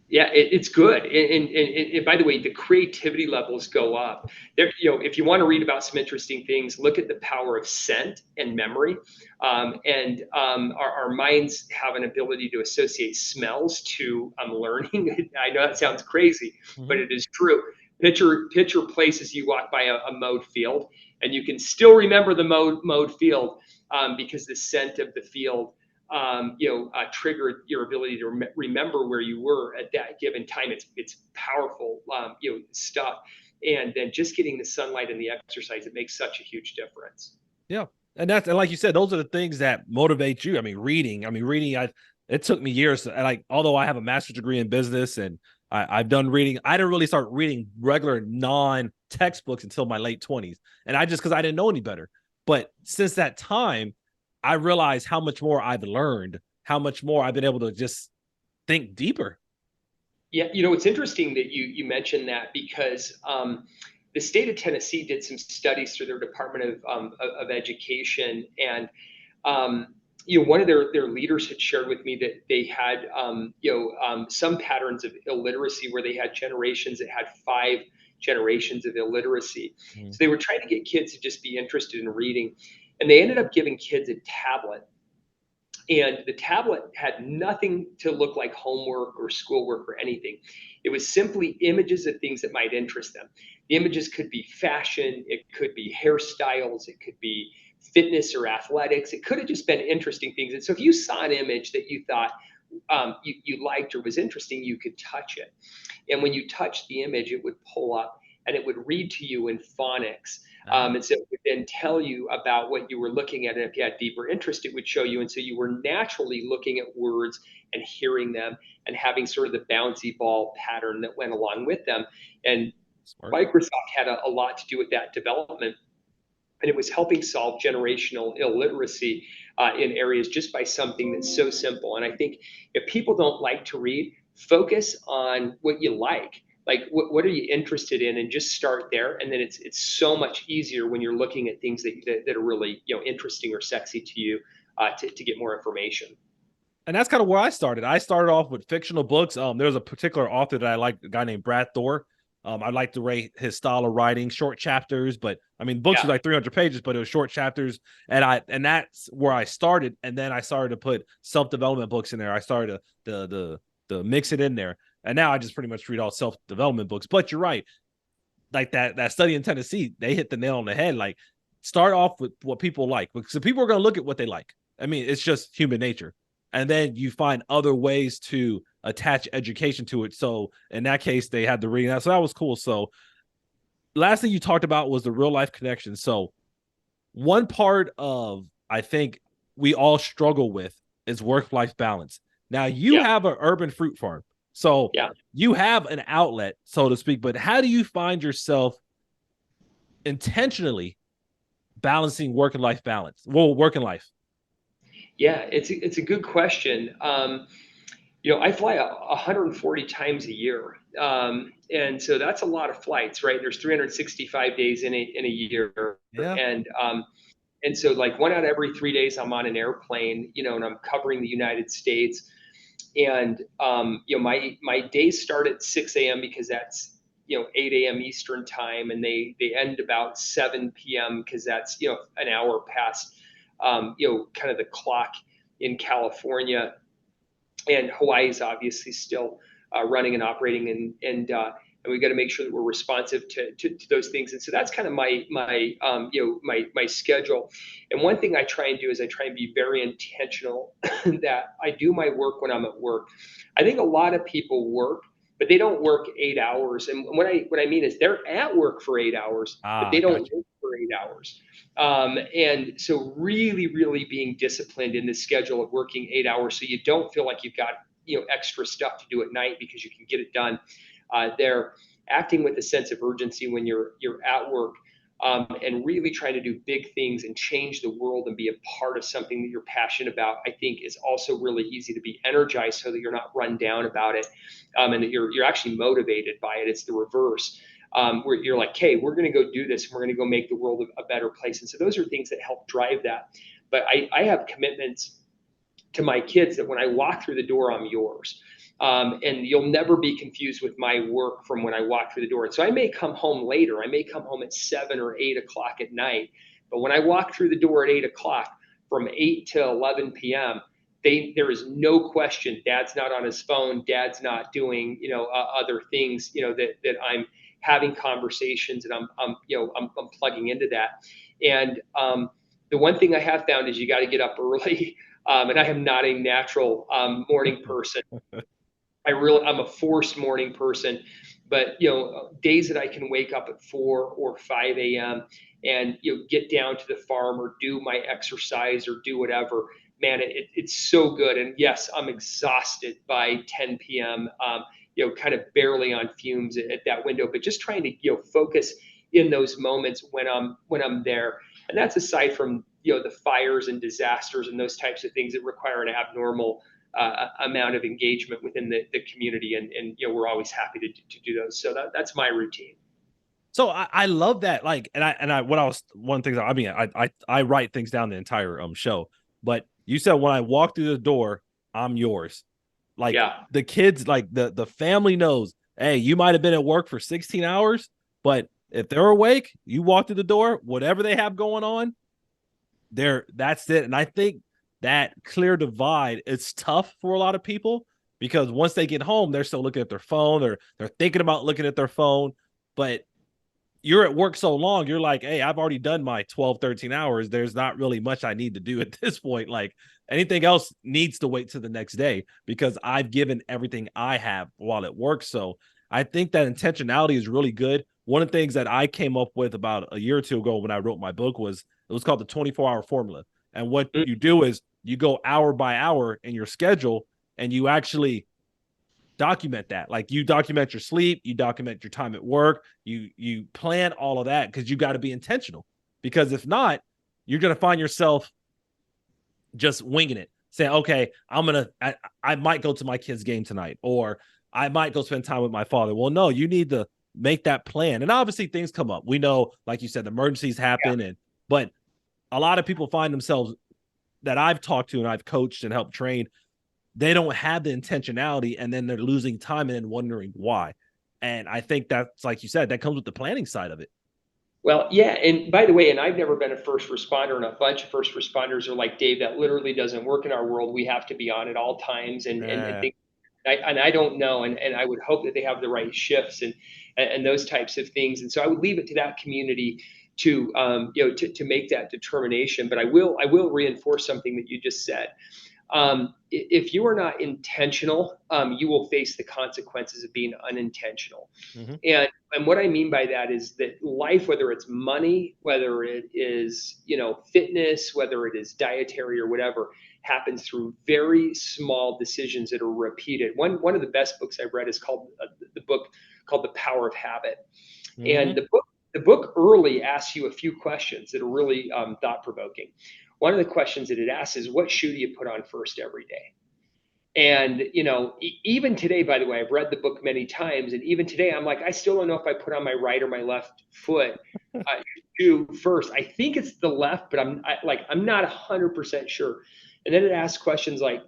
Yeah, it's good. And by the way, the creativity levels go up. There, if you want to read about some interesting things, look at the power of scent and memory. Our minds have an ability to associate smells to learning. I know that sounds crazy, but it is true. Picture places you walk by a mowed field, and you can still remember the mowed field, because the scent of the field triggered your ability to remember where you were at that given time. It's powerful, stuff. And then just getting the sunlight and the exercise, it makes such a huge difference. Yeah. And like you said, those are the things that motivate you. I mean, reading, it took me years. Like, although I have a master's degree in business and I've done reading, I didn't really start reading regular non-textbooks until my late 20s. And because I didn't know any better. But since that time, I realized how much more I've learned, how much more I've been able to just think deeper. Yeah, it's interesting that you mentioned that, because the state of Tennessee did some studies through their Department of Education, and one of their leaders had shared with me that they had some patterns of illiteracy where they had generations that had 5 generations of illiteracy. So they were trying to get kids to just be interested in reading. And they ended up giving kids a tablet, and the tablet had nothing to look like homework or schoolwork or anything. It was simply images of things that might interest them. The images could be fashion, it could be hairstyles, it could be fitness or athletics. It could have just been interesting things. And so if you saw an image that you thought you liked or was interesting, you could touch it. And when you touched the image, it would pull up and it would read to you in phonics. And so it would then tell you about what you were looking at. And if you had deeper interest, it would show you. And so you were naturally looking at words and hearing them and having sort of the bouncy ball pattern that went along with them. And Smart. Microsoft had a lot to do with that development. And it was helping solve generational illiteracy in areas just by something that's so simple. And I think if people don't like to read, focus on what you like. Like, what are you interested in, and just start there. And then it's so much easier when you're looking at things that are really interesting or sexy to you to get more information. And that's kind of where I started. I started off with fictional books. There's a particular author that I like, a guy named Brad Thor. I like to rate his style of writing, short chapters, but I mean, books are like 300 pages, but it was short chapters. And that's where I started. And then I started to put self-development books in there. I started to mix it in there. And now I just pretty much read all self-development books. But you're right. Like that study in Tennessee, they hit the nail on the head. Like, start off with what people like, because people are going to look at what they like. I mean, it's just human nature. And then you find other ways to attach education to it. So in that case, they had the reading. So that was cool. So last thing you talked about was the real life connection. So one part of, I think we all struggle with is work-life balance. Now you have an urban fruit farm. So you have an outlet, so to speak, but how do you find yourself intentionally balancing work and life balance? Well, work and life. Yeah, it's a good question. I fly 140 times a year. And so that's a lot of flights, right? There's 365 days in a year. Yeah. And so like 1 out of every 3 days I'm on an airplane, and I'm covering the United States. And my days start at 6 a.m. because that's 8 a.m. Eastern time, and they end about 7 p.m. because that's an hour past kind of the clock in California. And Hawaii is obviously still running and operating, and we got to make sure that we're responsive to those things. And so that's kind of my schedule. And one thing I try and do is I try and be very intentional that I do my work when I'm at work. I think a lot of people work, but they don't work 8 hours. And what I mean is they're at work for 8 hours, but they don't work for 8 hours. And so really, really being disciplined in the schedule of working 8 hours, so you don't feel like you've got extra stuff to do at night because you can get it done. They're acting with a sense of urgency when you're at work, and really trying to do big things and change the world and be a part of something that you're passionate about. I think is also really easy to be energized so that you're not run down about it, and that you're actually motivated by it. It's the reverse. Where you're like, hey, we're going to go do this, and we're going to go make the world a better place. And so those are things that help drive that. But I have commitments to my kids that when I walk through the door, I'm yours. And you'll never be confused with my work from when I walk through the door. And so I may come home later. I may come home at 7 or 8 o'clock at night. But when I walk through the door at 8 o'clock, from 8 to 11 p.m., there is no question Dad's not on his phone. Dad's not doing other things that I'm having conversations, and I'm plugging into that. And the one thing I have found is you got to get up early. And I am not a natural morning person. I'm a forced morning person, but days that I can wake up at 4 or 5 a.m. and get down to the farm or do my exercise or do whatever, man, it's so good. And yes, I'm exhausted by 10 p.m. Kind of barely on fumes at that window, but just trying to focus in those moments when I'm there. And that's aside from the fires and disasters and those types of things that require an abnormal amount of engagement within the community, and we're always happy to do those. So that's my routine. So I love that. Like, one thing, I mean, I write things down the entire show, but you said when I walk through the door, I'm yours. Like the kids, like the family knows, hey, you might have been at work for 16 hours, but if they're awake, you walk through the door, whatever they have going on, that's it. And I think that clear divide is tough for a lot of people, because once they get home, they're still looking at their phone, or they're thinking about looking at their phone. But you're at work so long, you're like, hey, I've already done my 12, 13 hours. There's not really much I need to do at this point. Like, anything else needs to wait to the next day, because I've given everything I have while at work. So I think that intentionality is really good. One of the things that I came up with about a year or two ago when I wrote my book was, it was called the 24-hour formula. And what you do is you go hour by hour in your schedule, and you actually document that. Like, you document your sleep, you document your time at work, you plan all of that, because you got to be intentional. Because if not, you're going to find yourself just winging it, saying, okay, I might go to my kid's game tonight, or I might go spend time with my father. Well, no, you need to make that plan. And obviously things come up. We know, like you said, emergencies happen, but a lot of people find themselves, that I've talked to and I've coached and helped train, they don't have the intentionality, and then they're losing time and then wondering why. And I think that's, like you said, that comes with the planning side of it. Well, yeah. And by the way, and I've never been a first responder, and a bunch of first responders are like, Dave, that literally doesn't work in our world. We have to be on at all times. And think, and I don't know. And I would hope that they have the right shifts and those types of things. And so I would leave it to that community to make that determination. But I will reinforce something that you just said. If you are not intentional, you will face the consequences of being unintentional. Mm-hmm. And what I mean by that is that life, whether it's money, whether it is, fitness, whether it is dietary or whatever, happens through very small decisions that are repeated. One of the best books I've read is called the book called The Power of Habit. Mm-hmm. And the book early asks you a few questions that are really thought provoking. One of the questions that it asks is, what shoe do you put on first every day? And, even today, by the way, I've read the book many times. And even today, I'm like, I still don't know if I put on my right or my left foot shoe first. I think it's the left, but I'm not 100% sure. And then it asks questions like,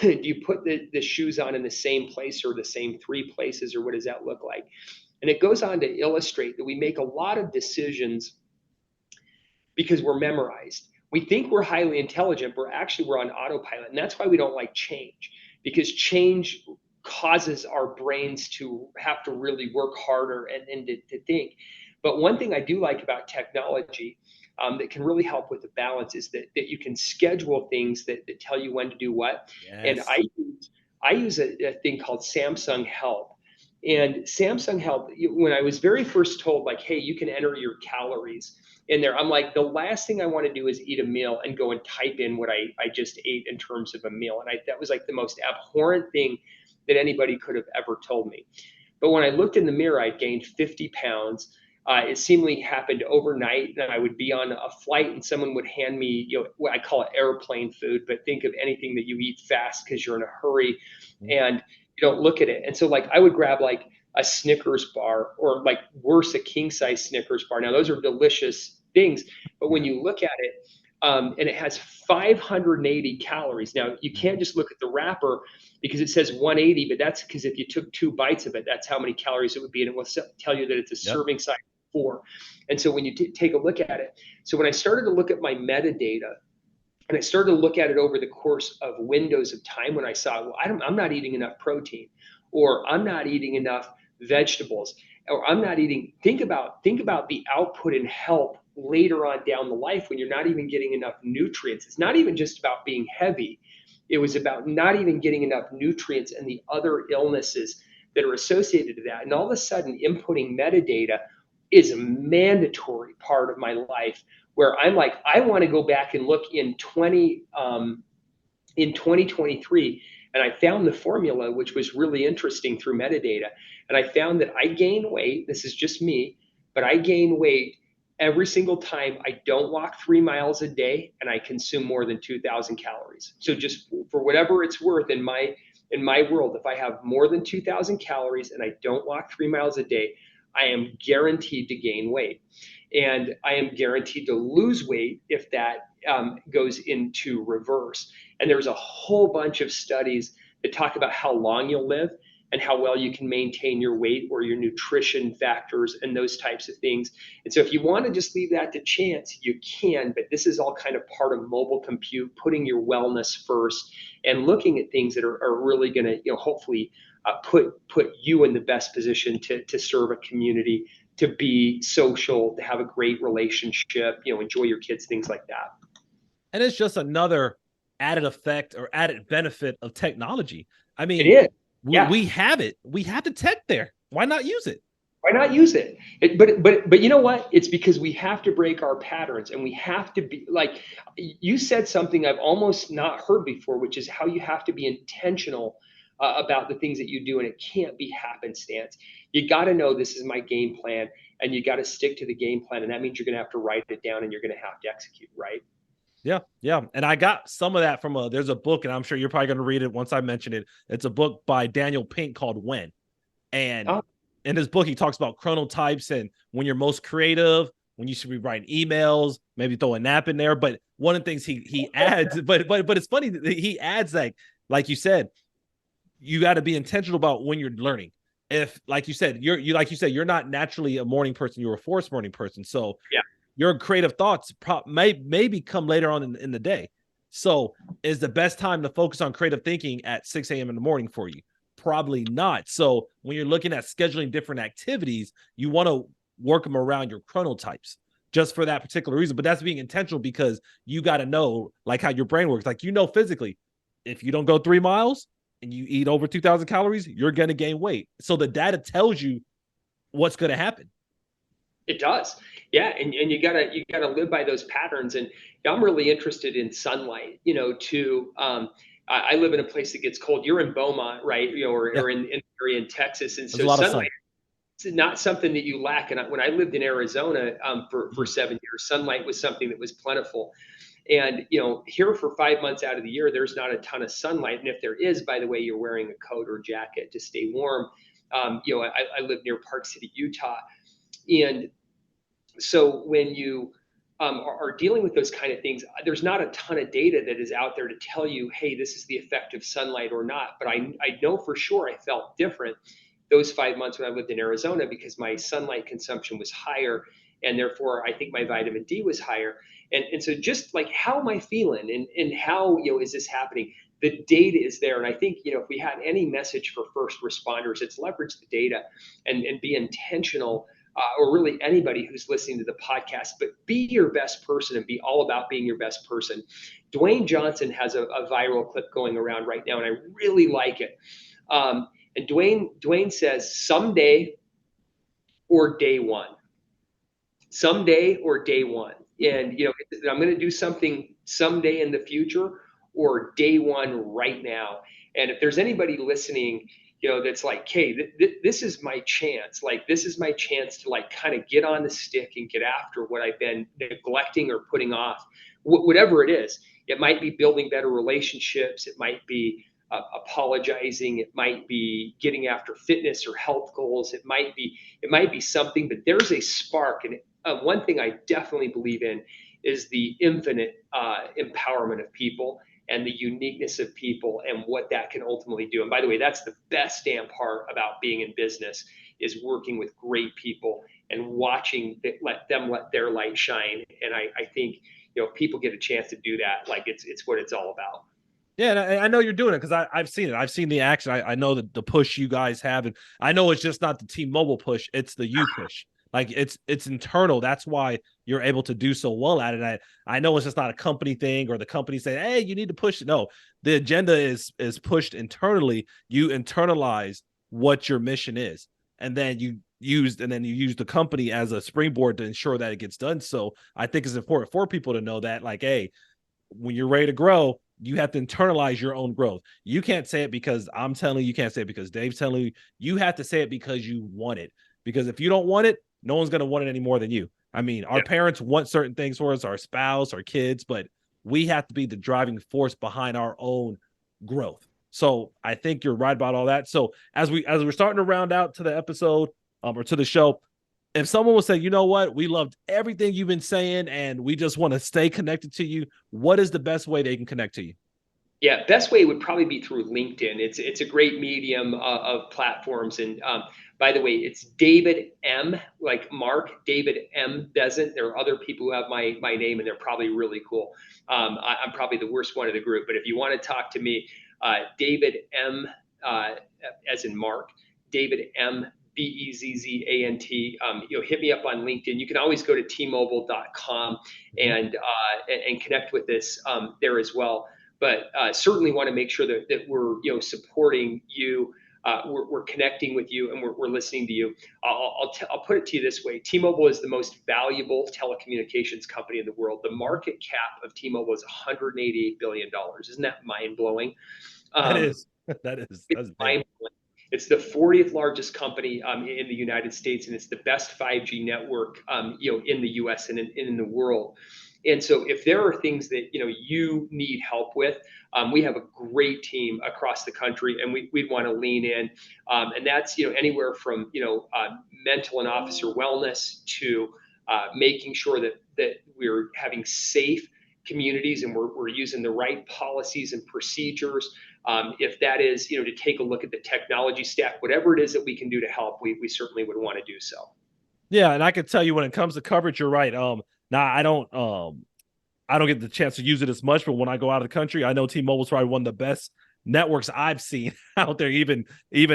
do you put the shoes on in the same place or the same three places, or what does that look like? And it goes on to illustrate that we make a lot of decisions because we're memorized. We think we're highly intelligent, but we're on autopilot. And that's why we don't like change, because change causes our brains to have to really work harder and to think. But one thing I do like about technology that can really help with the balance is that you can schedule things that tell you when to do what. Yes. And I use a thing called Samsung Help. And Samsung Help, when I was very first told, like, hey, you can enter your calories in there, I'm like, the last thing I want to do is eat a meal and go and type in what I just ate in terms of a meal. And that was like the most abhorrent thing that anybody could have ever told me. But when I looked in the mirror, I'd gained 50 pounds. It seemingly happened overnight, and I would be on a flight and someone would hand me, what I call it airplane food, but think of anything that you eat fast because you're in a hurry and you don't look at it. And so like I would grab like a Snickers bar, or like worse, a king size Snickers bar. Now those are delicious things, but when you look at it, and it has 580 calories. Now you can't just look at the wrapper because it says 180, but that's because if you took 2 bites of it, that's how many calories it would be, and it will tell you that it's a serving size of 4. And so when you take a look at it, so when I started to look at my metadata, and I started to look at it over the course of windows of time, when I saw, well, I'm not eating enough protein, or I'm not eating enough vegetables, or I'm not eating. Think about the output and help later on down the life when you're not even getting enough nutrients. It's not even just about being heavy. It was about not even getting enough nutrients and the other illnesses that are associated to that. And all of a sudden, inputting metadata is a mandatory part of my life, where I'm like, I want to go back and look in 2023. And I found the formula, which was really interesting through metadata. And I found that I gain weight. This is just me, but I gain weight every single time I don't walk 3 miles a day and I consume more than 2,000 calories. So just for whatever it's worth in my world, if I have more than 2,000 calories and I don't walk 3 miles a day, I am guaranteed to gain weight. And I am guaranteed to lose weight if that goes into reverse. And there's a whole bunch of studies that talk about how long you'll live and how well you can maintain your weight or your nutrition factors and those types of things. And so if you want to just leave that to chance, you can, but this is all kind of part of mobile compute, putting your wellness first and looking at things that are really going to, hopefully put you in the best position to serve a community, to be social, to have a great relationship, enjoy your kids, things like that. And it's just another added effect or added benefit of technology. I mean, it is. We have it. We have the tech there. Why not use it? Why not use it? But you know what? It's because we have to break our patterns, and we have to be like, you said something I've almost not heard before, which is how you have to be intentional about the things that you do, and it can't be happenstance. You got to know this is my game plan, and you got to stick to the game plan, and that means you're going to have to write it down, and you're going to have to execute, right? Yeah. And I got some of that from there's a book, and I'm sure you're probably going to read it once I mention it. It's a book by Daniel Pink called When. And in his book, he talks about chronotypes and when you're most creative, when you should be writing emails, maybe throw a nap in there. But one of the things he adds, but it's funny that he adds like you said, you got to be intentional about when you're learning. If, like you said, you're not naturally a morning person, you're a forced morning person. So your creative thoughts maybe come later on in the day. So is the best time to focus on creative thinking at 6 a.m. in the morning for you? Probably not. So when you're looking at scheduling different activities, you want to work them around your chronotypes just for that particular reason. But that's being intentional, because you got to know like how your brain works. Like, physically, if you don't go 3 miles and you eat over 2,000 calories, you're going to gain weight. So the data tells you what's going to happen. It does. Yeah. And you gotta live by those patterns. And I'm really interested in sunlight, I live in a place that gets cold. You're in Beaumont, right? Yeah, Or in Texas. And there's so a lot of sun. sunlight is not something that you lack. And when I lived in Arizona for 7 years, sunlight was something that was plentiful. And here for 5 months out of the year, there's not a ton of sunlight. And if there is, by the way, you're wearing a coat or jacket to stay warm. I live near Park City, Utah, and so when you are dealing with those kind of things, there's not a ton of data that is out there to tell you, hey, this is the effect of sunlight or not. But I know for sure I felt different those 5 months when I lived in Arizona because my sunlight consumption was higher. And therefore, I think my vitamin D was higher. And so just like, how am I feeling and how, is this happening? The data is there. And I think, if we had any message for first responders, it's leverage the data and be intentional, or really anybody who's listening to the podcast, but be your best person and be all about being your best person. Dwayne Johnson has a viral clip going around right now, and I really like it. And Dwayne says, someday or day one. Someday or day one. And, I'm going to do something someday in the future or day one right now. And if there's anybody listening, that's like, hey, this is my chance. Like, this is my chance to like kind of get on the stick and get after what I've been neglecting or putting off, whatever it is. It might be building better relationships. It might be apologizing. It might be getting after fitness or health goals. It might be something, but there's a spark. And one thing I definitely believe in is the infinite empowerment of people and the uniqueness of people and what that can ultimately do. And by the way, that's the best damn part about being in business, is working with great people and watching let their light shine. And I think, people get a chance to do that. Like it's what it's all about. Yeah, and I know you're doing it because I've seen it. I've seen the action. I know the push you guys have, and I know it's just not the T-Mobile push; it's the you push. Like it's internal. That's why you're able to do so well at it. I know it's just not a company thing or the company saying, "Hey, you need to push it." No, the agenda is pushed internally. You internalize what your mission is, and then you use the company as a springboard to ensure that it gets done. So I think it's important for people to know that, like, hey, when you're ready to grow, you have to internalize your own growth. You can't say it because I'm telling you, you can't say it because Dave's telling you. You have to say it because you want it. Because if you don't want it, no one's going to want it any more than you. I mean, our parents want certain things for us, our spouse, our kids, but we have to be the driving force behind our own growth. So I think you're right about all that. So as we're starting to round out to the episode or to the show, if someone will say, you know what, we loved everything you've been saying and we just want to stay connected to you, what is the best way they can connect to you? Yeah, best way would probably be through LinkedIn. It's a great medium of platforms. And by the way, it's David M, like Mark, David M Bezzant. There are other people who have my name, and they're probably really cool. I'm probably the worst one of the group, but if you want to talk to me, David M, as in Mark, David M Bezzant. Hit me up on LinkedIn. You can always go to tmobile.com and connect with us there as well. But certainly want to make sure that we're supporting you. We're connecting with you, and we're listening to you. I'll put it to you this way: T-Mobile is the most valuable telecommunications company in the world. The market cap of T-Mobile is $188 billion. Isn't that mind blowing? That is. That's mind blowing. It's the 40th largest company in the United States, and it's the best 5G network in the U.S. and in the world. And so if there are things that you need help with, we have a great team across the country, and we'd want to lean in. And that's anywhere from mental and officer wellness to making sure that we're having safe communities and we're using the right policies and procedures. If that is to take a look at the technology stack, whatever it is that we can do to help, we certainly would want to do so. Yeah, and I can tell you when it comes to coverage, you're right. Now I don't get the chance to use it as much, but when I go out of the country, I know T-Mobile's probably one of the best networks I've seen out there, even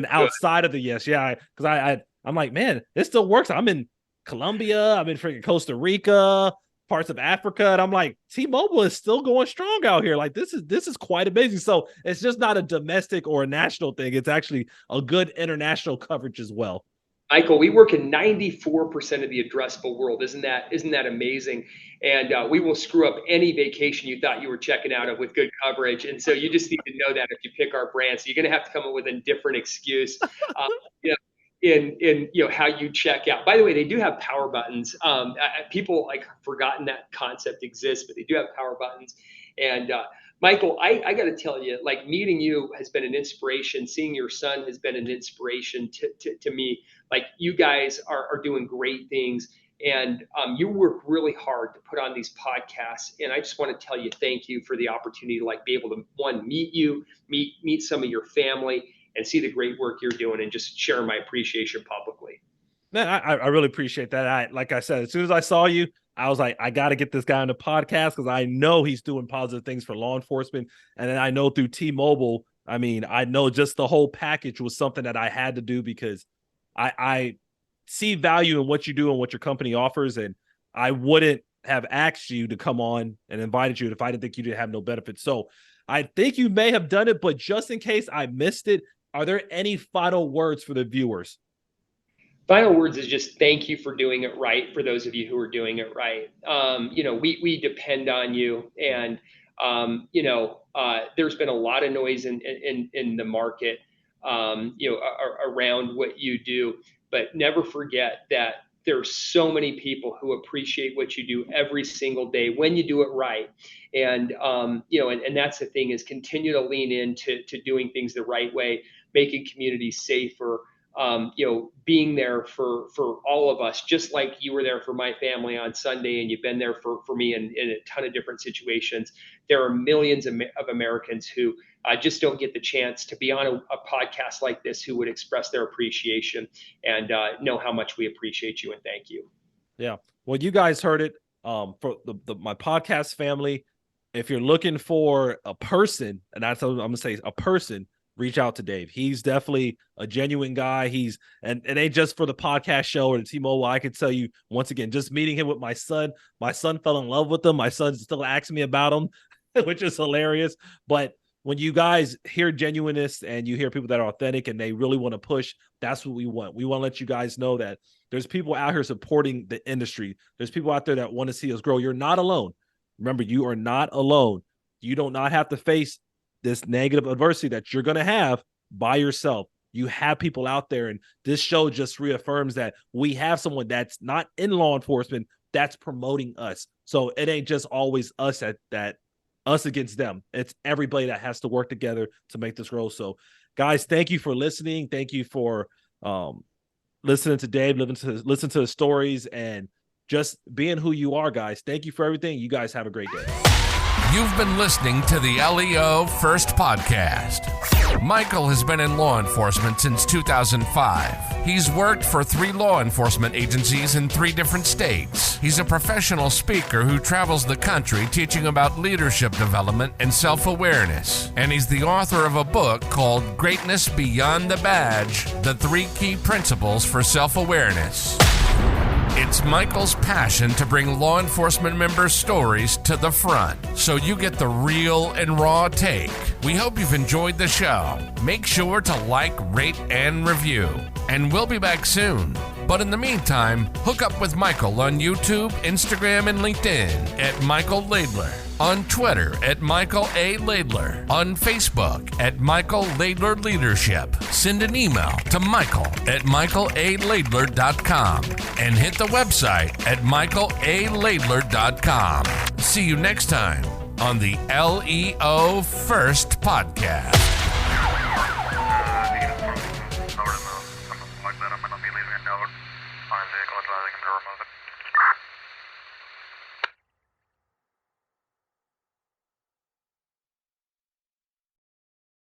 outside of the US. Yeah, because I'm like, man, it still works. I'm in Colombia, I'm in freaking Costa Rica, parts of Africa. And I'm like, T-Mobile is still going strong out here. Like this is quite amazing. So it's just not a domestic or a national thing. It's actually a good international coverage as well. Michael, we work in 94% of the addressable world. Isn't that amazing? And we will screw up any vacation you thought you were checking out of with good coverage. And so you just need to know that if you pick our brand. So you're going to have to come up with a different excuse, in how you check out. By the way, they do have power buttons. People like forgotten that concept exists, but they do have power buttons. And Michael, I got to tell you, like meeting you has been an inspiration. Seeing your son has been an inspiration to me. Like you guys are doing great things, and you work really hard to put on these podcasts. And I just want to tell you, thank you for the opportunity to like be able to meet you, meet some of your family, and see the great work you're doing, and just share my appreciation publicly. Man, I really appreciate that. Like I said, as soon as I saw you, I was like, I got to get this guy on the podcast because I know he's doing positive things for law enforcement. And then I know through T-Mobile, I mean, I know just the whole package was something that I had to do because I see value in what you do and what your company offers. And I wouldn't have asked you to come on and invited you if I didn't think you didn't have no benefits. So I think you may have done it, but just in case I missed it, are there any final words for the viewers? Final words is just thank you for doing it right. For those of you who are doing it right, we depend on you, and there's been a lot of noise in the market, around what you do, but never forget that there's so many people who appreciate what you do every single day when you do it right, and that's the thing is continue to lean into doing things the right way, making communities safer. Being there for all of us, just like you were there for my family on Sunday, and you've been there for me in a ton of different situations. There are millions of Americans who just don't get the chance to be on a podcast like this, who would express their appreciation and know how much we appreciate you and thank you. Yeah. Well, you guys heard it for my podcast family. If you're looking for a person, and I'm going to say a person, reach out to Dave. He's definitely a genuine guy. And it ain't just for the podcast show or the T-Mobile. I can tell you once again, just meeting him with my son fell in love with him. My son's still asking me about him, which is hilarious. But when you guys hear genuineness and you hear people that are authentic and they really want to push, that's what we want. We want to let you guys know that there's people out here supporting the industry. There's people out there that want to see us grow. You're not alone. Remember, you are not alone. You do not have to face this negative adversity that you're going to have by yourself. You have people out there, and this show just reaffirms that we have someone that's not in law enforcement that's promoting us. So it ain't just always us that us against them. It's everybody that has to work together to make this grow. So guys, thank you for listening. Thank you for listening to Dave, listen to the stories, and just being who you are, guys. Thank you for everything. You guys have a great day. You've been listening to the LEO First Podcast. Michael has been in law enforcement since 2005. He's worked for 3 law enforcement agencies in 3 different states. He's a professional speaker who travels the country teaching about leadership development and self-awareness. And he's the author of a book called Greatness Beyond the Badge, The 3 Key Principles for Self-Awareness. It's Michael's passion to bring law enforcement members' stories to the front, so you get the real and raw take. We hope you've enjoyed the show. Make sure to like, rate, and review. And we'll be back soon. But in the meantime, hook up with Michael on YouTube, Instagram, and LinkedIn at Michael Laidler. On Twitter at Michael A. Laidler. On Facebook at Michael Laidler Leadership. Send an email to michael@michaelalaidler.com and hit the website at michaelalaidler.com. See you next time on the LEO First Podcast.